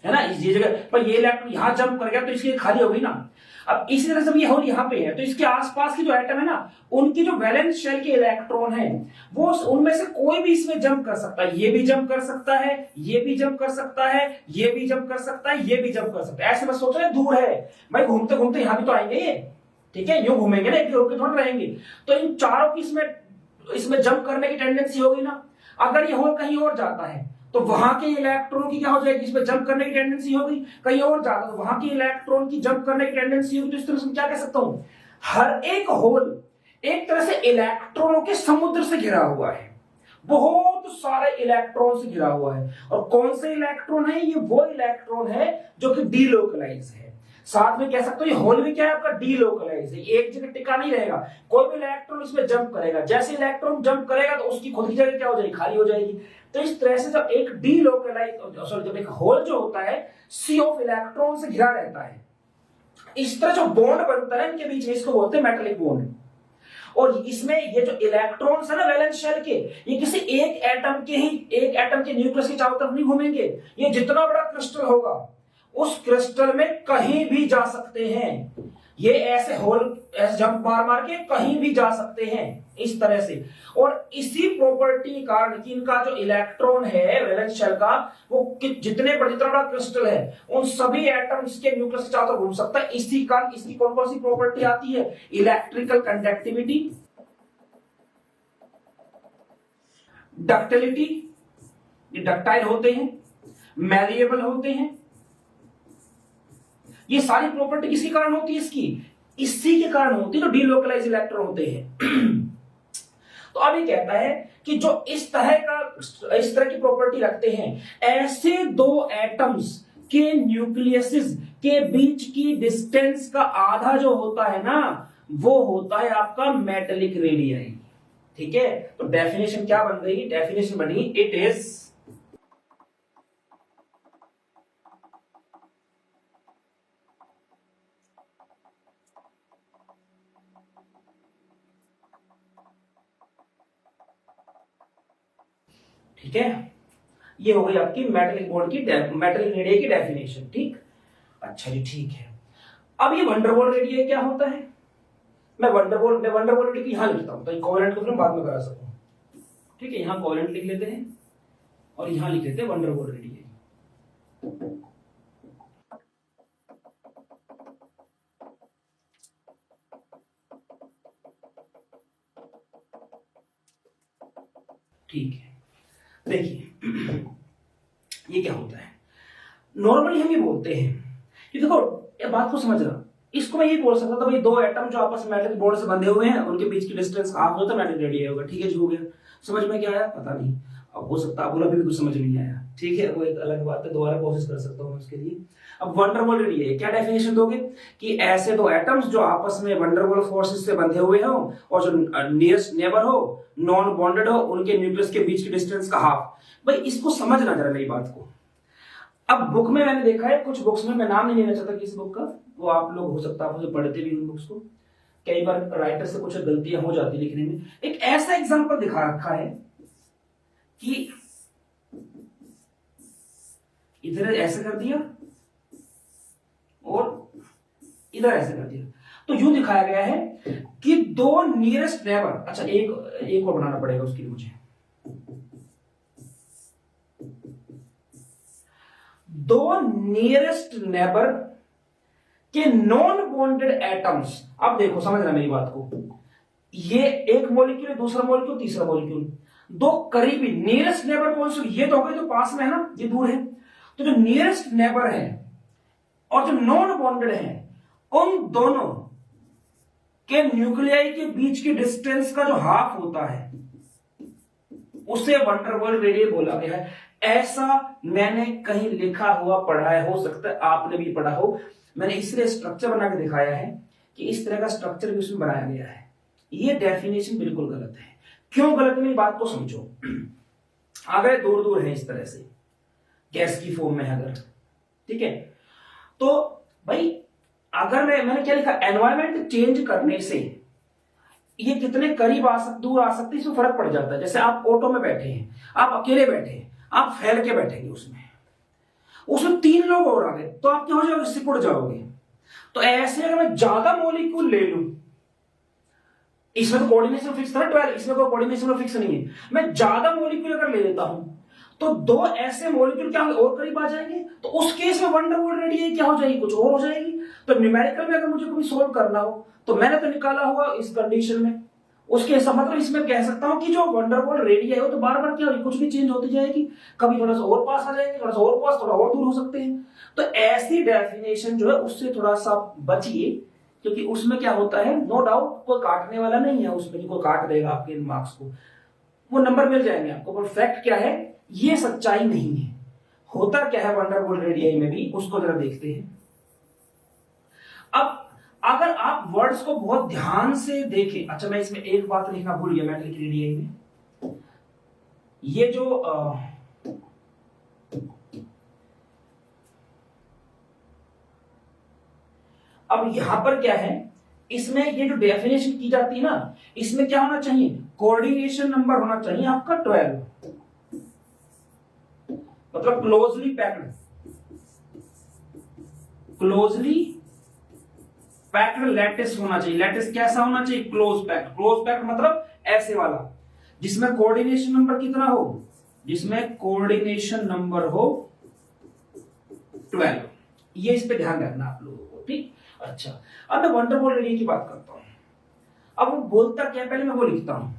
है ना, इस जगह पर ये इलेक्ट्रॉन यहां जंप कर गया तो इसकी खाली हो गई ना। अब इसी तरह से ये होल यहां पे है, तो इसके आसपास की जो एटम है ना, उनकी जो वैलेंस शेल के इलेक्ट्रॉन है, वो उनमें से कोई भी इसमें जंप कर सकता है। ये भी जंप कर सकता है, ये भी जंप कर सकता है, ये भी जंप कर सकता है, ये भी जंप कर सकता है। ऐसे बस सोच रहे दूर है भाई, घूमते घूमते यहां भी तो आएंगे ये। ठीक है, यूं घूमेंगे ना, एक रोके थोड़ा रहेंगे, तो इन चारों की इसमें जंप करने की टेंडेंसी होगी ना। अगर ये होल कहीं और जाता है तो वहां के इलेक्ट्रॉन की क्या हो जाएगी? इसमें जंप करने की टेंडेंसी होगी। कहीं और जाता तो वहां के इलेक्ट्रॉन की जंप करने की टेंडेंसी होगी। तो इस तरह से क्या कह सकता हूं, हर एक होल एक तरह से इलेक्ट्रॉनों के समुद्र से घिरा हुआ है, बहुत सारे इलेक्ट्रॉन से घिरा हुआ है। और कौन से इलेक्ट्रॉन है? ये वो इलेक्ट्रॉन है जो कि डीलोकलाइज है। साथ में कह सकते हो ये होल भी क्या है आपका? डीलोकलाइज है, एक जगह टिका नहीं रहेगा, कोई भी इलेक्ट्रॉन इसमें जंप करेगा, जैसे इलेक्ट्रॉन जंप करेगा तो उसकी खुद की जगह क्या हो जाएगी? खाली हो जाएगी। तो इस तरह से जब एक डीलोकलाइज सॉरी जब एक होल जो होता है सी ऑफ इलेक्ट्रॉन से घिरा रहता है, इस तरह जो बॉन्ड बनता है इनके बीच में, इसको बोलते हैं मेटालिक बॉन्ड। और इसमें ये जो इलेक्ट्रॉन्स है ना वैलेंस शेल के, ये किसी एक एटम के न्यूक्लियस के चारों तरफ नहीं घूमेंगे। ये जितना बड़ा क्रिस्टल होगा उस क्रिस्टल में कहीं भी जा सकते हैं। ये ऐसे होल ऐसे जंप मार मार के कहीं भी जा सकते हैं इस तरह से। और इसी प्रॉपर्टी कारण कि इनका जो इलेक्ट्रॉन है वैलेंस शेल का, वो जितना बड़ा क्रिस्टल है उन सभी एटम इसके न्यूक्लियस के चारों तरफ घूम सकता है। इसी कारण इसकी कौन कौन सी प्रॉपर्टी आती है? इलेक्ट्रिकल कंडक्टिविटी, डक्टिलिटी, ये डक्टाइल होते हैं, मैलिएबल होते हैं। ये सारी प्रॉपर्टी किसके कारण होती है? इसी के कारण होती है, जो डीलोकलाइज इलेक्ट्रॉन होते हैं। तो अब ये कहता है कि जो इस तरह की प्रॉपर्टी रखते हैं, ऐसे दो एटम्स के न्यूक्लियसिस के बीच की डिस्टेंस का आधा जो होता है ना, वो होता है आपका मेटालिक रेडियस। ठीक है, तो डेफिनेशन क्या बन गई? डेफिनेशन बनी इट इज ठीक है, ये हो गई आपकी मेटालिक बॉन्ड की मेटालिक रेडियस की डेफिनेशन। ठीक, अच्छा जी ठीक है। अब ये वंडरवॉल रेडियस क्या होता है? मैं वंडरवॉल रेडियस यहां लिखता हूं, तो कोवेलेंट को फिर बाद में करा सकूं। ठीक है, यहां कोवेलेंट लिख लेते हैं और यहां लिख लेते हैं वंडरवॉल रेडियस। ठीक है, देखिए ये क्या होता है। नॉर्मली हम ये बोलते हैं कि देखो, ये बात को समझना, इसको मैं ये बोल सकता था भाई दो एटम जो आपस में मैग्नेटिक बॉन्ड से बंधे हुए हैं उनके बीच की डिस्टेंस हाफ होता है मैग्नेटिक रेडियस होगा। ठीक है जी, हो गया। समझ में क्या आया पता नहीं, अब हो सकता है बोला भी कुछ समझ में नहीं आया। ठीक है, वो एक अलग बात है, दोबारा कोशिश कर सकता हूँ उसके लिए। अब वंडरवॉल रेडियस क्या डेफिनेशन दोगे कि ऐसे दो एटम्स जो आपस में वंडरवॉल फोर्सेस से बंधे हुए हो और जो नियरेस्ट नेबर हो नॉन बॉन्डेड हो उनके न्यूक्लियस के बीच की डिस्टेंस का हाफ। भाई इसको समझना जरा मेरी बात को। अब बुक में मैंने देखा है, कुछ बुक्स में मैं नाम नहीं लेना चाहता किसी बुक का, वो आप लोग हो सकता है आप पढ़ते भी उन बुक्स को, कई बार राइटर से कुछ गलतियां हो जाती लिखने में। एक ऐसा एग्जांपल दिखा रखा है कि इधर ऐसे कर दिया और इधर ऐसे कर दिया, तो यूं दिखाया गया है कि दो नियरेस्ट नेबर, अच्छा एक और बनाना पड़ेगा उसके लिए मुझे, दो नियरेस्ट नेबर के नॉन बॉन्डेड एटम्स। अब देखो समझना मेरी बात को, ये एक मॉलिक्यूल है, दूसरा मॉलिक्यूल, तीसरा मॉलिक्यूल, दो करीबी नियरेस्ट नेबर कौन से, ये तो हो गए जो पास में है ना, ये दूर है। तो जो नियरेस्ट नेबर है और जो नॉन बॉन्डेड है उन दोनों के न्यूक्लियाई के बीच की डिस्टेंस का जो हाफ होता है उसे वंडरवॉल रेडियस बोला गया है। ऐसा मैंने कहीं लिखा हुआ पढ़ा है, हो सकता है आपने भी पढ़ा हो। मैंने इसलिए स्ट्रक्चर बना के दिखाया है कि इस तरह का स्ट्रक्चर भी उसमें बनाया गया है। ये डेफिनेशन बिल्कुल गलत है। क्यों गलत है मेरी बात को समझो। अगर दूर दूर है इस तरह से गैस की फॉर्म में अगर, ठीक है, तो भाई अगर मैंने क्या लिखा, एनवायरमेंट चेंज करने से ये कितने करीब दूर आ सकते हैं इसमें फर्क पड़ जाता है। जैसे आप ऑटो में बैठे हैं, आप अकेले बैठे हैं, आप फैल के बैठेंगे उसमें 3 लोग और आ गए तो आप क्या हो जाओगे, सिकुड़ जाओगे। तो ऐसे अगर मैं ज्यादा मॉलिक्यूल ले लूं, इसमें तो कोऑर्डिनेशन फिक्स था 12, इसमें कोई कोऑर्डिनेशन फिक्स नहीं है, मैं ज्यादा मॉलिक्यूल अगर ले लेता हूं तो दो ऐसे मॉलिक्यूल क्या होंगे, और करीब आ जाएंगे। तो उस केस में वंडरवॉल रेडियस क्या हो जाएगी, कुछ और हो जाएगी। तो न्यूमेरिकल में अगर मुझे कभी सोल्व करना हो तो मैंने तो निकाला होगा इस कंडीशन में, उसके मतलब इसमें कह सकता हूं कि जो वंडरवॉल रेडियस है वो तो बार बार क्या होगी, कुछ भी चेंज होती जाएगी, कभी थोड़ा सा और पास आ जाएंगे, थोड़ा सा और पास, थोड़ा और दूर हो सकते हैं। तो ऐसी डेफिनेशन जो है उससे थोड़ा सा बचिए, क्योंकि उसमें क्या होता है, नो डाउट कोई काटने वाला नहीं है उसमें, कोई काट देगा आपके मार्क्स को, वो नंबर मिल जाएंगे आपको। पर फैक्ट क्या है, ये सच्चाई नहीं है। होता क्या है वंडरवॉल रेडियस में भी, उसको जरा देखते हैं। अब अगर आप वर्ड्स को बहुत ध्यान से देखें, अच्छा मैं इसमें एक बात लिखना भूल गया मैग्नेटिक रेडियस में, ये जो अब यहां पर क्या है, इसमें ये जो डेफिनेशन की जाती है ना, इसमें क्या होना चाहिए, कोऑर्डिनेशन नंबर होना चाहिए आपका 12, मतलब क्लोजली पैक्ड लैटिस होना चाहिए। लैटिस कैसा होना चाहिए, क्लोज पैक्ड मतलब ऐसे वाला, जिसमें कोऑर्डिनेशन नंबर कितना हो, जिसमें कोऑर्डिनेशन नंबर हो 12। ये इस पे ध्यान रखना आप लोगों को, ठीक। अच्छा अब मैं वंडरवॉल रेडियस की बात करता हूं। अब वो बोलता क्या, पहले मैं वो लिखता हूं।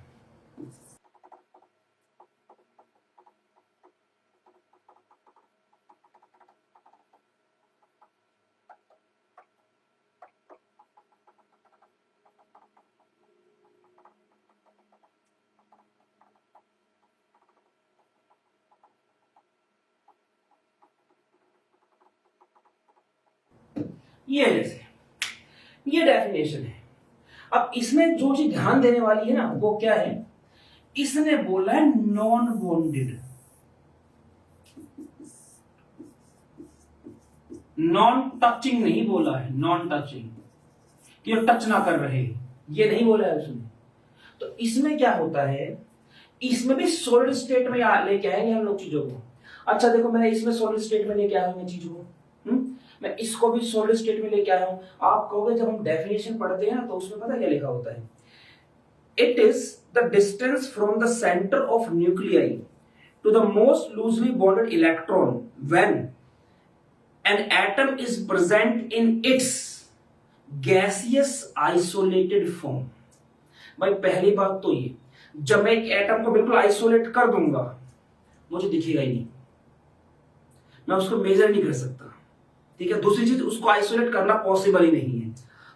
ये जैसे ये डेफिनेशन है। अब इसमें जो चीज ध्यान देने वाली है ना वो क्या है, इसने बोला है नॉन बॉन्डेड, नॉन टचिंग नहीं बोला है, नॉन टचिंग कि टच ना कर रहे, ये नहीं बोला है उसने। तो इसमें क्या होता है, इसमें भी सॉलिड स्टेट में लेके आएंगे हम लोग चीजों को। अच्छा देखो मैंने इसमें सॉलिड स्टेट में लेके आया हूं चीजों को, मैं इसको भी सॉलिड स्टेट में लेके आया हूं। आप कहोगे जब हम डेफिनेशन पढ़ते हैं ना तो उसमें पता क्या लिखा होता है, it is the distance from the centre of nuclei to the most loosely bonded electron when an atom is present in its gaseous isolated form. भाई पहली बात तो ये, जब मैं एक एटम को बिल्कुल आइसोलेट कर दूंगा मुझे दिखेगा ही नहीं, मैं उसको मेजर नहीं कर सकता, ठीक है। दूसरी चीज उसको आइसोलेट करना पॉसिबल ही नहीं है।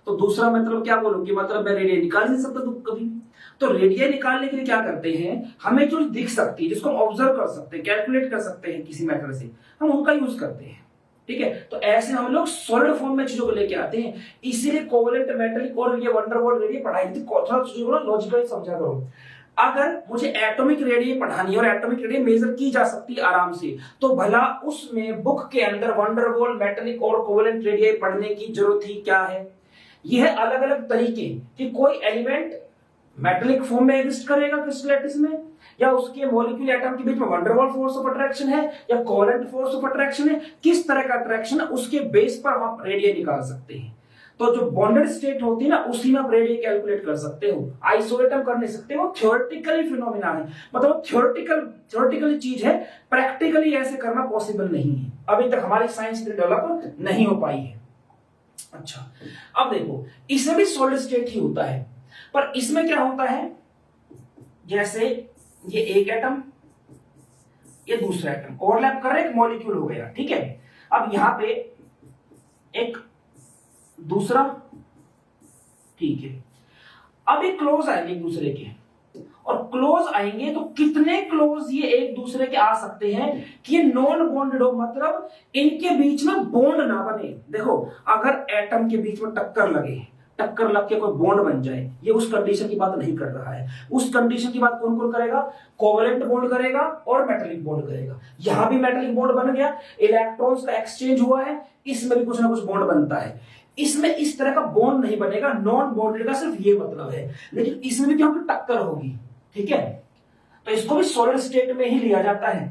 तो दूसरा मतलब क्या बोलूं कि मतलब मैं रेडियस निकाल नहीं सकता कभी। तो रेडियस निकालने के लिए क्या करते हैं, हमें जो दिख सकती है, जिसको हम ऑब्जर्व कर सकते हैं, कैलकुलेट कर सकते हैं किसी मेथड से, हम उनका यूज करते हैं। ठीक है, तो ऐसे हम लोग सॉलिड फॉर्म में चीजों को लेके आते हैं। इसीलिए कोवेलेंट, मेटालिक और ये वंडरवॉल रेडियस पढ़ाई थी, थोड़ा चीजों को लॉजिकली समझा करो। अगर मुझे एटॉमिक रेडियस पढ़ानी है और एटॉमिक रेडियस मेजर की जा सकती है आराम से, तो भला उसमें बुक के अंदर वंडरवॉल, मेटालिक और कोवेलेंट रेडियस पढ़ने की जरूरत ही क्या है। यह अलग अलग तरीके कि कोई एलिमेंट मेटालिक फॉर्म में एग्जिस्ट करेगा क्रिस्टल लैटिस में, या उसके मॉलिक्यूल एटम के बीच में वंडरवॉल फोर्स ऑफ अट्रैक्शन है या कोवेलेंट फोर्स ऑफ अट्रैक्शन है, किस तरह का अट्रैक्शन है, उसके बेस पर हम रेडियस निकाल सकते हैं। तो जो बॉन्डेड स्टेट होती है ना, उसी में आप रेडियस कैलकुलेट कर सकते हो, आइसोलेट हम कर नहीं सकते। वो थ्योरेटिकली फिनोमिना है, मतलब थ्योरेटिकली चीज है, प्रैक्टिकली ऐसे करना पॉसिबल नहीं है। अभी तक हमारी साइंस डेवलप नहीं हो पाई है। अच्छा, अब देखो, इसमें भी सॉलिड स्टेट ही होता है, पर इसमें क्या होता है, जैसे ये एक एटम, ये दूसरा एटम ओवरलैप कर रहे, एक मॉलिक्यूल हो गया, ठीक है। अब यहां पे एक दूसरा, ठीक है। अब ये क्लोज आएंगे एक दूसरे के, और क्लोज आएंगे तो कितने क्लोज ये एक दूसरे के आ सकते हैं कि ये नॉन बॉन्डेड हो, मतलब इनके बीच में बॉन्ड ना बने। देखो, अगर एटम के बीच में टक्कर लगे, टक्कर लग के कोई बॉन्ड बन जाए, ये उस कंडीशन की बात नहीं कर रहा है। उस कंडीशन की बात कौन कौन करेगा, कोवेलेंट बॉन्ड करेगा और मेटालिक बॉन्ड करेगा। यहां भी मेटालिक बॉन्ड बन गया, इलेक्ट्रॉन्स का एक्सचेंज हुआ है, इसमें भी कुछ ना कुछ बॉन्ड बनता है। इसमें इस तरह का बॉन्ड नहीं बनेगा, नॉन बॉन्डेड का सिर्फ ये मतलब है, लेकिन इसमें भी क्या होगी, टक्कर होगी, ठीक है। तो इसको भी सॉलिड स्टेट में ही लिया जाता है।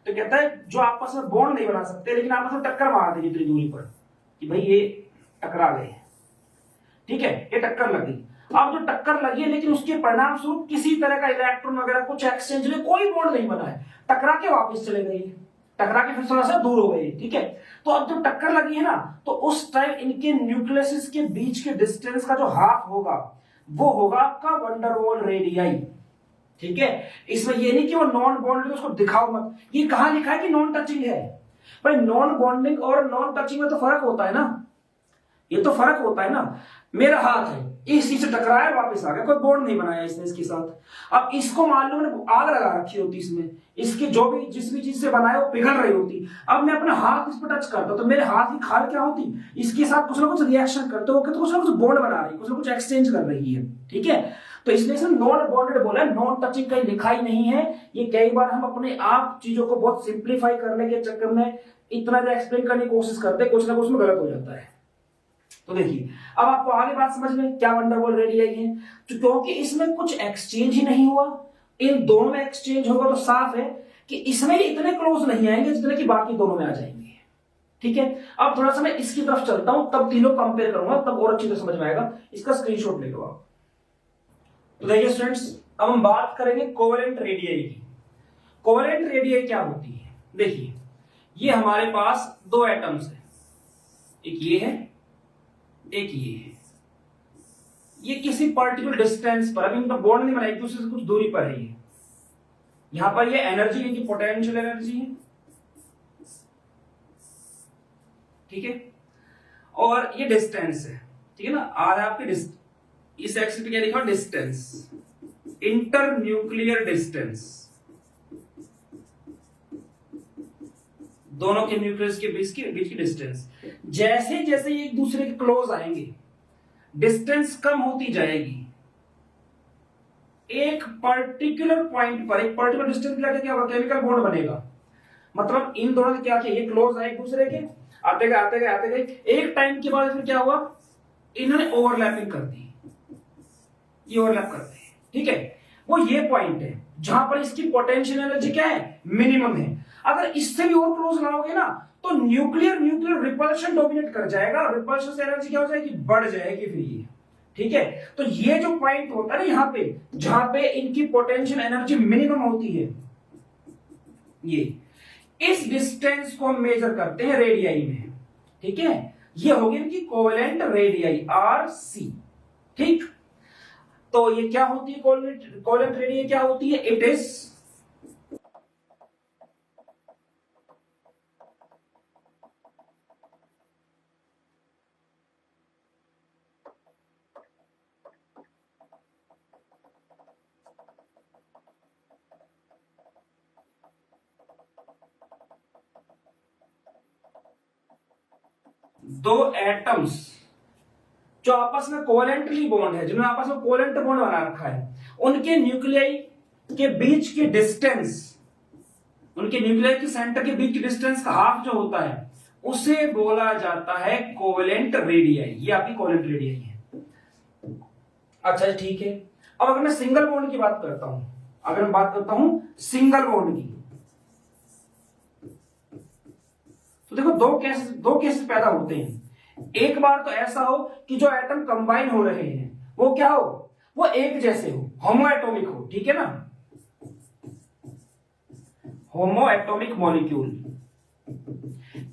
तो कहता है जो आपस में बॉन्ड नहीं बना सकते, लेकिन आपस में टक्कर मार देंगे इतनी दूरी पर कि भाई ये टकरा गए, ठीक है, ये टक्कर लगी। अब जो टक्कर लगी है, लेकिन उसके परिणाम स्वरूप किसी तरह का इलेक्ट्रॉन वगैरह कुछ एक्सचेंज में कोई बॉन्ड नहीं बना है, टकरा के वापस चले गए, टकरा के फिर थोड़ा सा दूर हो गए, ठीक है। तो अब जब टक्कर लगी है ना, तो उस टाइम इनके न्यूक्लियस के बीच के डिस्टेंस का जो हाफ होगा, वो होगा आपका वंडरवॉल रेडियाई, ठीक है। इसमें ये नहीं कि वो नॉन बॉन्डेड, उसको दिखाओ मत। ये कहां लिखा है कि नॉन टचिंग है, भाई नॉन बॉन्डिंग और नॉन टचिंग में तो फर्क होता है ना, ये तो फर्क होता है ना। मेरा हाथ है, इस चीज से टकराया वापस आ गया, कोई बॉन्ड नहीं बनाया इसने इसके साथ। अब इसको मान लो मैंने आग लगा रखी होती इसमें, इसकी जो भी जिस भी चीज से बनाया वो पिघल रही होती, अब मैं अपना हाथ इस पर टच करता तो मेरे हाथ की खाल क्या होती, इसके साथ कुछ ना कुछ रिएक्शन करते हो, कुछ ना कुछ बॉन्ड बना रही, कुछ ना कुछ एक्सचेंज कर रही है, ठीक है। तो इसलिए से नॉन बॉन्डेड बोला, नॉन टचिंग कहीं लिखा ही नहीं है। ये कई बार हम अपने आप चीजों को बहुत सिंप्लीफाई करने के चक्कर में इतना जो एक्सप्लेन करने की कोशिश करते हैं, कुछ ना कुछ में गलत हो जाता है। तो देखिए, अब आपको आगे बात समझ में क्या वंडरवॉल रेडियाई है, तो क्योंकि इसमें कुछ एक्सचेंज ही नहीं हुआ, इन दोनों में एक्सचेंज होगा तो साफ है कि इसमें इतने क्लोज नहीं आएंगे जितने कि बाकी दोनों में आ जाएंगे, ठीक है। अब थोड़ा सा मैं इसकी तरफ चलता हूं, तब तीनों कंपेयर करूंगा, तब और अच्छी तरह समझ में आएगा। इसका स्क्रीनशॉट ले लो आप। तो देखिए स्टूडेंट्स, अब हम बात करेंगे कोवेलेंट रेडियाई की। कोवेलेंट रेडियाई क्या होती है, देखिए ये हमारे पास दो एटम्स है, एक ये है, एक ये है। ये किसी पर्टिकुलर डिस्टेंस पर, अभी इनका बॉन्ड नहीं बना, एक दूसरे से कुछ दूरी पर है। ये यहां पर ये एनर्जी, इनकी पोटेंशियल एनर्जी है, ठीक है, और ये डिस्टेंस है, ठीक है ना। आर है आपके इस एक्सिस पे क्या लिखा, डिस्टेंस, इंटर न्यूक्लियर डिस्टेंस, दोनों के न्यूक्लियस के बीच की डिस्टेंस। जैसे जैसे ये एक दूसरे के क्लोज आएंगे, डिस्टेंस कम होती जाएगी। एक पर्टिकुलर पॉइंट पर, एक पर्टिकुलर डिस्टेंस पे क्या होगा, केमिकल बॉन्ड बनेगा। मतलब इन दोनों ने क्या किया, ये क्लोज आए एक दूसरे के, आते गए आते गए आते गए, एक टाइम के बाद फिर क्या हुआ, इन्होंने ओवरलैपिंग कर दी, ये ओवरलैप करते हैं, ठीक है। वो ये पॉइंट है जहां पर इसकी पोटेंशियल एनर्जी क्या है, मिनिमम है। अगर इससे भी और क्लोज लाओगे ना, तो न्यूक्लियर रिपल्शन डोमिनेट कर जाएगा, रिपल्शन से एनर्जी क्या हो जाएगी, बढ़ जाएगी फिर ये, ठीक है। तो ये जो पॉइंट होता है ना यहां पे, जहां पे इनकी पोटेंशियल एनर्जी मिनिमम होती है, ये इस डिस्टेंस को हम मेजर करते हैं रेडियाई में, ठीक है। ये होगी इनकी कोवेलेंट रेडियाई RC, ठीक। तो ये क्या होती है, कोवेलेंट रेडियाई क्या होती है, इट इज दो एटम्स जो आपस में कोवेलेंटली बॉन्ड है, जिन्होंने आपस में कोवेलेंट बॉन्ड बना रखा है, उनके न्यूक्लियाई के बीच की डिस्टेंस, उनके न्यूक्लियाई के सेंटर के बीच की डिस्टेंस का हाफ जो होता है उसे बोला जाता है कोवेलेंट रेडियाई। ये आपकी कोवेलेंट रेडियाई है। अच्छा ठीक है, अब अगर मैं सिंगल बॉन्ड की बात करता हूं, अगर मैं बात करता हूं सिंगल बॉन्ड की, तो देखो दो केसेस पैदा होते हैं। एक बार तो ऐसा हो कि जो एटम कंबाइन हो रहे हैं वो क्या हो, वो एक जैसे हो, होमोएटॉमिक हो, ठीक है ना, होमोएटॉमिक मॉलिक्यूल,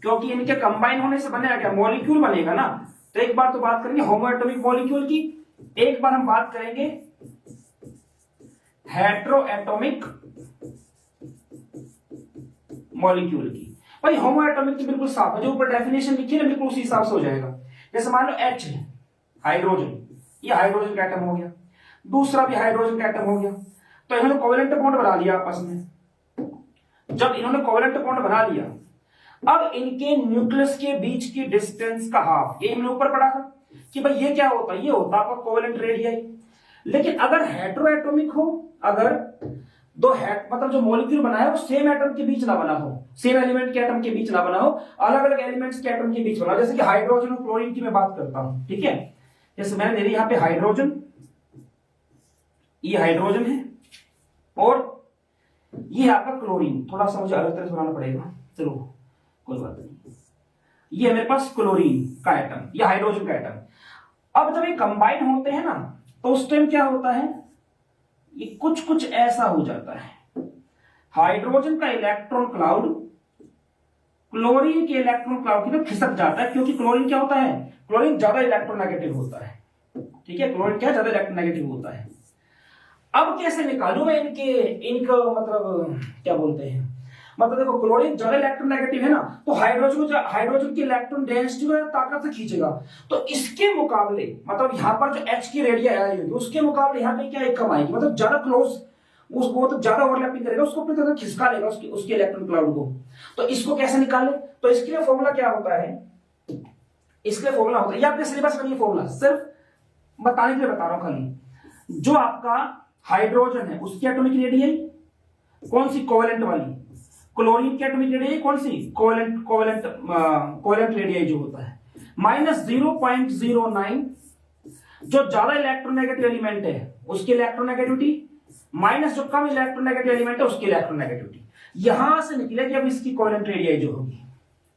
क्योंकि इनके कंबाइन होने से बनेगा क्या, मॉलिक्यूल बनेगा ना। तो एक बार तो बात करेंगे होमोएटॉमिक मॉलिक्यूल की, एक बार हम बात करेंगे हेट्रोएटॉमिक मॉलिक्यूल की। भाई होमोएटॉमिक तो बिल्कुल साफ है, जो ऊपर डेफिनेशन लिखी है ना बिल्कुल उसी हिसाब से हो जाएगा। जैसे मान लो H है हाइड्रोजन, ये हाइड्रोजन का एटम हो गया, दूसरा भी हाइड्रोजन का एटम हो गया, तो इन्होंने कोवेलेंट बॉन्ड बना लिया आपस में। जब इन्होंने कोवेलेंट बॉन्ड बना लिया, अब इनके न्यूक्लियस के बीच की डिस्टेंस का हाफ, ये हमने ऊपर पढ़ा था कि भाई ये क्या होता है, ये होता है आपका कोवेलेंट रेडियाई। लेकिन अगर हेट्रोएटॉमिक हो, अगर दो मतलब जो मॉलिक्यूल बना है वो सेम एटम के बीच ना बना हो, सेम एलिमेंट के एटम के बीच ना बना हो, अलग अलग एलिमेंट्स के एटम के बीच बना हो, जैसे कि हाइड्रोजन और क्लोरीन की मैं बात करता हूं, ठीक है। जैसे मैंने दे दी यहां पे हाइड्रोजन, ये हाइड्रोजन है और ये आपका क्लोरीन, थोड़ा सा मुझे अलग तरह से बनाना पड़ेगा, चलो कोई बात नहीं। ये है मेरे पास क्लोरीन का एटम, ये हाइड्रोजन का एटम। अब जब ये कंबाइन होते हैं ना तो उस टाइम क्या होता है, ये कुछ ऐसा हो जाता है। हाइड्रोजन का इलेक्ट्रॉन क्लाउड क्लोरीन के इलेक्ट्रॉन क्लाउड की तरफ खिसक जाता है, क्योंकि क्लोरीन क्या होता है, क्लोरीन ज्यादा इलेक्ट्रोनेगेटिव होता है, ठीक है, क्लोरीन क्या ज्यादा इलेक्ट्रोनेगेटिव होता है। अब कैसे निकालूं मैं इनको मतलब क्या बोलते हैं, मतलब देखो क्लोरीन ज्यादा इलेक्ट्रोनेगेटिव है ना, तो हाइड्रोजन की इलेक्ट्रॉन डेंसिटी को ताकत से खींचेगा, तो इसके मुकाबले मतलब यहां पर जो H की रेडियस आई होगी उसके मुकाबले यहां पे क्या कम आएगी, मतलब ज्यादा क्लोज उसको तो ज्यादा ओवरलैपिंग करेगा, उसको अपनी तरफ खिसका लेगा उसके इलेक्ट्रॉन क्लाउड को। तो इसको कैसे निकाले, तो इसके लिए फॉर्मूला क्या होता है, इसके लिए फॉर्मूला होता है, ये आपके सिलेबस में ये फॉर्मूला सिर्फ बताने के लिए बता रहा हूं खाली। जो आपका हाइड्रोजन है उसकी एटॉमिक रेडियस कौन सी, कोवेलेंट वाली। क्लोरीन की एटॉमिक रेडियस कौन सी, कोवेलेंट रेडियस जो होता है -0.09। जो ज्यादा इलेक्ट्रोनेगेटिव एलिमेंट है उसकी इलेक्ट्रोनेगेटिविटी माइनस जो कम इलेक्ट्रोनेगेटिव एलिमेंट है उसकी इलेक्ट्रोनेगेटिविटी, यहां से निकलेगी अब इसकी कोवेलेंट रेडियस जो होगी,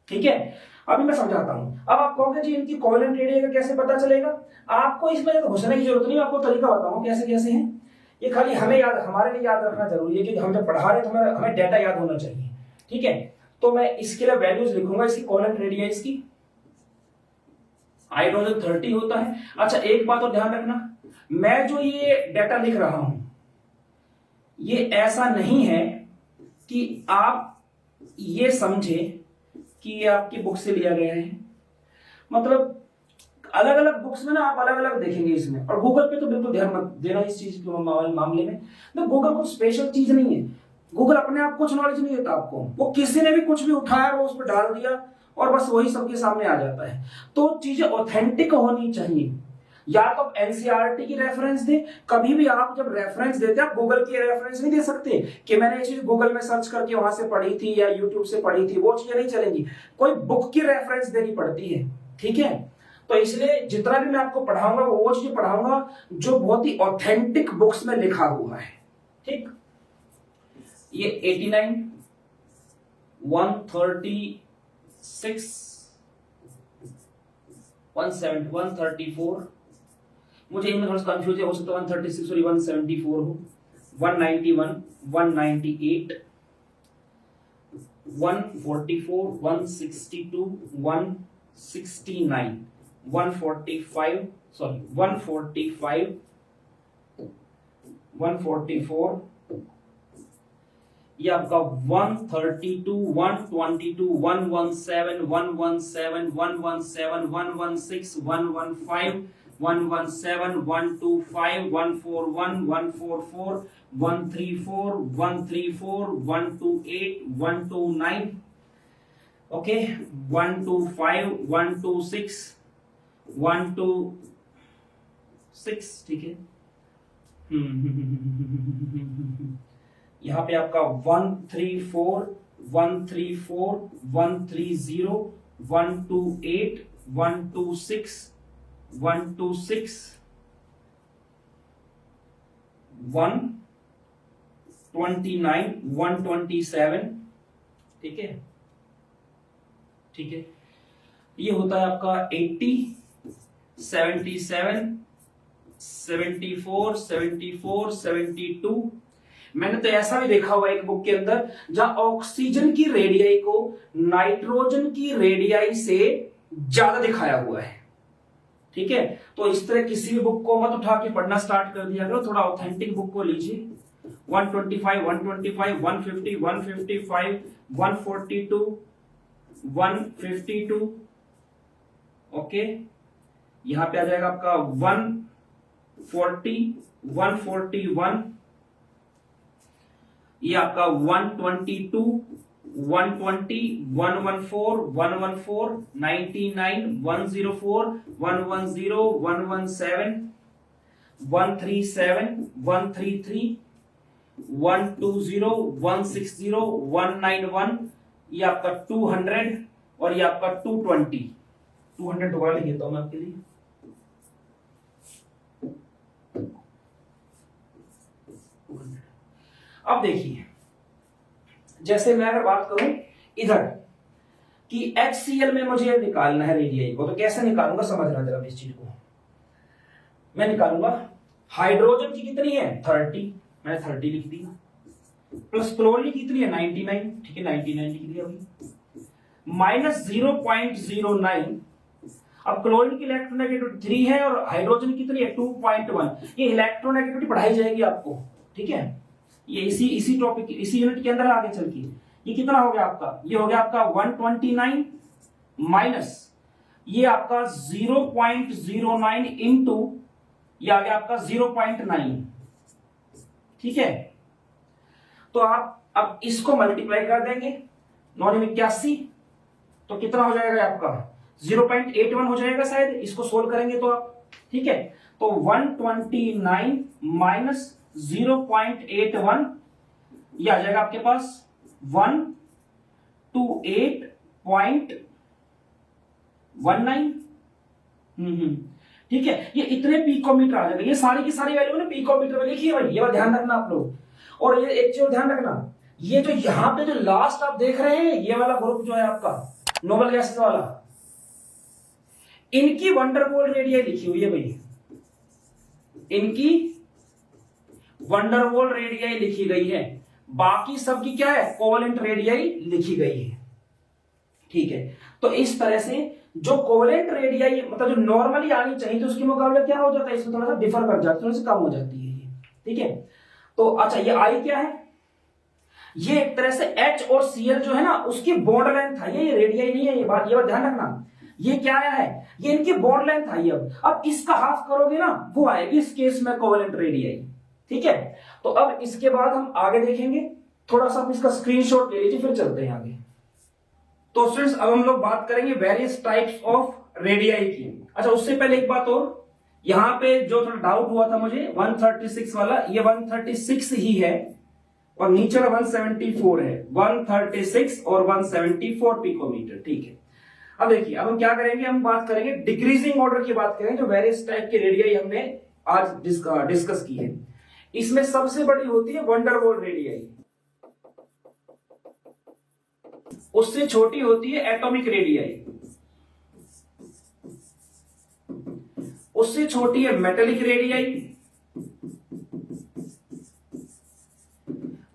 ठीक है। अभी मैं समझाता हूं। अब आप कहोगे जी इनकी कोवेलेंट रेडियस का कैसे पता चलेगा, आपको इसमें घुसने की जरूरत नहीं, आपको तरीका बताऊं कैसे कैसे है। ये खाली हमें याद, हमारे लिए याद रखना जरूरी है, क्योंकि हम जब पढ़ा रहे तो हमें डेटा याद होना चाहिए, ठीक है। तो मैं इसके लिए वैल्यूज लिखूंगा इसकी कोवेलेंट रेडियस की। हाइड्रोजन 30 होता है। अच्छा एक बात और ध्यान रखना, मैं जो ये डेटा लिख रहा हूं ये ऐसा नहीं है कि आप ये समझे कि ये आपकी बुक से लिया गया है, मतलब अलग अलग बुक्स में ना आप अलग अलग देखेंगे इसमें, और गूगल पे तो बिल्कुल ध्यान मत देना इस चीज के मामले में। तो गूगल कुछ स्पेशल चीज नहीं है, गूगल अपने आप कुछ नॉलेज नहीं देता आपको, वो किसी ने भी कुछ भी उठाया वो उस पर डाल दिया और बस वही सबके सामने आ जाता है। तो चीजें ऑथेंटिक होनी चाहिए, या तो आप एनसीईआरटी की रेफरेंस दे, कभी भी आप जब रेफरेंस देते हैं आप गूगल की रेफरेंस नहीं दे सकते कि मैंने ये चीज गूगल में सर्च करके वहां से पढ़ी थी या यूट्यूब से पढ़ी थी, वो चीजें नहीं चलेंगी, कोई बुक की रेफरेंस देनी पड़ती है, ठीक है। तो इसलिए जितना भी मैं आपको पढ़ाऊंगा वो चीज पढ़ाऊंगा जो बहुत ही ऑथेंटिक बुक्स में लिखा हुआ है, ठीक। ये 89, 136, 170, 134, मुझे इनमें थोड़ा सा कंफ्यूज हो सकता है 136 और 174 हो, 191, 198, 144, 162, 169, 145, सॉरी 145, 144, ये आपका 132, 122, 117, 117, 117, 116, 115, 117, 125, 141, 144, 134, 134, 128, 129, ओके, 125 126 126, ठीक है। यहाँ पे आपका 134 134 130 128 126 126 129 127, ठीक है, ठीक है। ये होता है आपका 80 77 74 74 72। मैंने तो ऐसा भी देखा हुआ एक बुक के अंदर जहां ऑक्सीजन की रेडियाई को नाइट्रोजन की रेडियाई से ज्यादा दिखाया हुआ है, ठीक है। तो इस तरह किसी भी बुक को मत उठा के पढ़ना स्टार्ट कर दिया करो, थोड़ा ऑथेंटिक बुक को लीजिए। 125 125 150 155 142 152, ओके। यहां पे आ जाएगा आपका 140 141, ये आपका 122 120 114 114 99 104 110 117 137 133 120 160 191, ये आपका 200 और ये आपका 220। 200 दोबारा लिख देता हूं मैं आपके लिए। अब देखिए, जैसे मैं अगर बात करूं इधर कि HCl में मुझे निकालना है रेडियाई को, तो कैसे निकालूंगा समझना जरा इस चीज को। मैं निकालूंगा हाइड्रोजन की कितनी है 30, मैंने 30 लिख दिया, प्लस क्लोरीन की कितनी है 99, ठीक है 99 लिख दिया अभी, माइनस 0.09। अब क्लोरीन की इलेक्ट्रोनेगेटिविटी 3 है और हाइड्रोजन की कितनी है 2.1। ये इलेक्ट्रोनेगेटिविटी पढ़ाई जाएगी आपको, ठीक है। ये इसी टॉपिक इसी यूनिट के अंदर आगे चल के ये कितना हो गया आपका, ये हो गया आपका 129 माइनस ये आपका 0.09 इंटू ये आ गया आपका 0.9, ठीक है। तो आप अब इसको मल्टीप्लाई कर देंगे 981, तो कितना हो जाएगा आपका 0.81 हो जाएगा शायद, इसको सोल्व करेंगे तो आप, ठीक है। तो 129 माइनस 0.81 ये आ जाएगा आपके पास 128.19, ठीक है। ये इतने पिकोमीटर आ जाएगा, ये सारी की सारी वैल्यू ने पिकोमीटर में लिखी है भाई, ये बात ध्यान रखना आप लोग। और ये एक चीज ध्यान रखना, ये जो यहां पे जो लास्ट आप देख रहे हैं ये वाला ग्रुप जो है आपका नोबल गैसेस वाला, इनकी वंडरवॉल रेडियाई लिखी हुई है भाई, इनकी वंडरवॉल रेडियाई लिखी गई है, बाकी सबकी क्या है कोवेलेंट रेडियाई लिखी गई है, ठीक है। तो इस तरह से जो कोवेलेंट रेडियाई मतलब जो नॉर्मली आनी चाहिए तो उसके मुकाबले क्या हो जाता है, इसमें थोड़ा सा डिफर कर जाता है, थोड़ा सा कम हो जाती है ये, ठीक है। तो अच्छा ये आई क्या है, ये एक तरह से H और Cl जो है ना उसकी बॉन्ड लेंथ है, ये रेडियाई नहीं है, ये बात ध्यान रखना। ये क्या आया है, ये इनकी बॉन्ड लेंथ आई। अब इसका हाफ करोगे ना वो आएगी इस केस में कोवेलेंट रेडियाई, ठीक है। तो अब इसके बाद हम आगे देखेंगे, थोड़ा सा आप इसका स्क्रीनशॉट ले लीजिए फिर चलते हैं आगे। तो स्टूडेंट्स अब हम लोग बात करेंगे वेरियस टाइप्स ऑफ रेडियाई की। अच्छा उससे पहले एक बात और, यहां पे जो थोड़ा डाउट हुआ था मुझे 136 वाला, ये 136 ही है और नीचे 174 है, 136 और 174 पिकोमीटर, ठीक है। अब देखिए अब हम क्या करेंगे, हम बात करेंगे डिक्रीजिंग ऑर्डर की बात करेंगे, जो वेरियस टाइप की रेडियाई हमने आज डिस्कस की है। इसमें सबसे बड़ी होती है वंडरवॉल रेडियाई, उससे छोटी होती है एटॉमिक रेडियाई, उससे छोटी है मेटेलिक रेडियाई,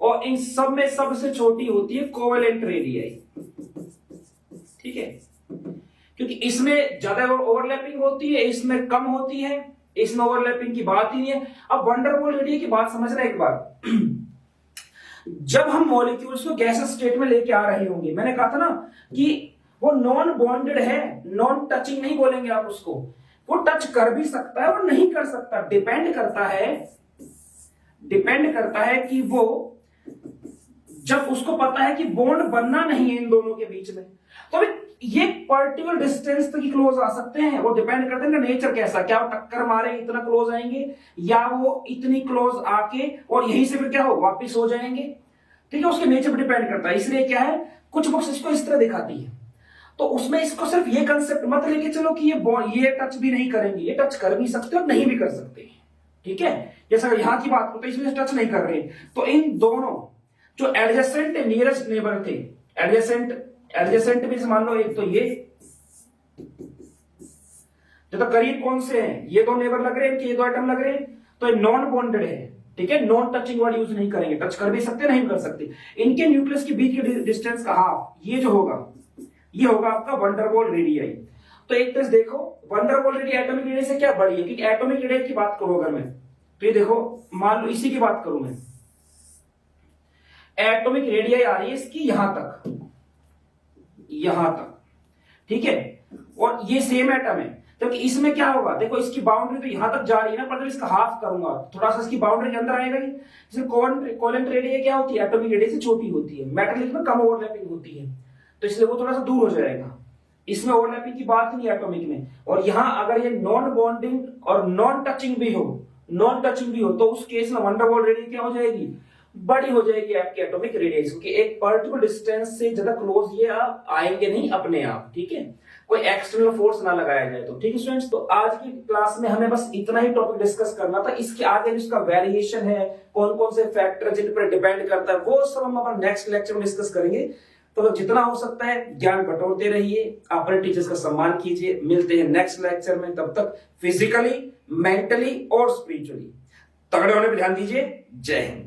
और इन सब में सबसे छोटी होती है कोवेलेंट रेडियाई, ठीक है। क्योंकि इसमें ज्यादा ओवरलैपिंग होती है, इसमें कम होती है, इसमें ओवरलैपिंग की बात ही नहीं है। अब वंडरवॉल रेडियाई की बात समझना एक बार, जब हम मॉलिक्यूल्स को गैसेस स्टेट में लेके आ रहे होंगे, मैंने कहा था ना कि वो नॉन बॉन्डेड है, नॉन टचिंग नहीं बोलेंगे आप उसको, वो टच कर भी सकता है और नहीं कर सकता, डिपेंड करता है कि वो जब उसको पता है कि बॉन्ड बनना नहीं है इन दोनों के बीच में, तो अभी ये पर्टिकुलर डिस्टेंस तक ही क्लोज आ सकते हैं। वो डिपेंड करते हैं ना नेचर कैसा, क्या वो टक्कर मारे इतना क्लोज आएंगे, या वो इतनी क्लोज आके और यहीं से फिर क्या हो वापिस हो जाएंगे। ठीक है, उसके नेचर पर डिपेंड करता है। इसलिए क्या है, कुछ बुक्स इसको इस तरह दिखाती है, तो उसमें इसको सिर्फ ये कंसेप्ट मत लेके चलो कि ये टच भी नहीं करेंगे, ये टच कर भी सकते और नहीं भी कर सकते। ठीक है, जैसा यहां की बात करते इसमें टच नहीं कर रहे, तो इन दोनों जो एडजेसेंट नियरेस्ट नेबर थे, एडजेसेंट भी मान लो, एक तो ये जो तो करीब कौन से हैं, ये दो नेबर लग रहे हैं, ये दो एटम लग रहे हैं, तो ये नॉन बॉन्डेड है। ठीक है, नॉन टचिंग वर्ड यूज नहीं करेंगे, टच कर भी सकते नहीं कर सकते। इनके न्यूक्लियस के बीच के डिस्टेंस का हाफ, ये जो होगा ये होगा आपका वंडरवॉल रेडियाई। तो एक तरह देखो वंडरवॉल रेडियाई एटॉमिक रेडियस से क्या बड़ी है, क्योंकि एटॉमिक रेडियस की बात करूं अगर मैं, तो ये देखो मान लो इसी की बात करूं मैं, एटॉमिक रेडियाई आ रही है इसकी यहां तक, ठीक है, और ये सेम एटम है। क्योंकि तो इसमें क्या होगा, देखो इसकी बाउंड्री तो यहां तक जा रही है ना, पर जब इसका हाफ करूंगा थोड़ा सा इसकी बाउंड्री के अंदर आएगा ही। जैसे कोवेलेंट रेडियाई क्या होती है, एटॉमिक रेडियस से छोटी होती है, मेटल में कम ओवरलैपिंग होती है, तो इसलिए वो थोड़ा सा दूर हो जाएगा। इसमें ओवरलैपिंग की बात नहीं एटॉमिक में। और यहां अगर ये नॉन बॉन्डिंग और नॉन टचिंग भी हो तो उस केस में वंडरवॉल रेडियस क्या हो जाएगी, बड़ी हो जाएगी आपकी एटॉमिक रेडियस, क्योंकि एक पर्टिकुलर डिस्टेंस से ज्यादा क्लोज ये आप आएंगे नहीं अपने आप। ठीक है, कोई एक्सटर्नल फोर्स ना लगाया जाए तो। ठीक है स्टूडेंट्स, तो आज की क्लास में हमें बस इतना ही टॉपिक डिस्कस करना था। इसके आगे जिसका वेरिएशन है, कौन कौन से फैक्टर जिन पर डिपेंड करता है, वो सब हम अपना नेक्स्ट लेक्चर में डिस्कस करेंगे। तो जितना हो सकता है ज्ञान बटोरते रहिए, अपने टीचर्स का सम्मान कीजिए। मिलते हैं नेक्स्ट लेक्चर में, तब तक फिजिकली, मेंटली और स्पिरिचुअली तगड़े होने पर ध्यान दीजिए। जय हिंद।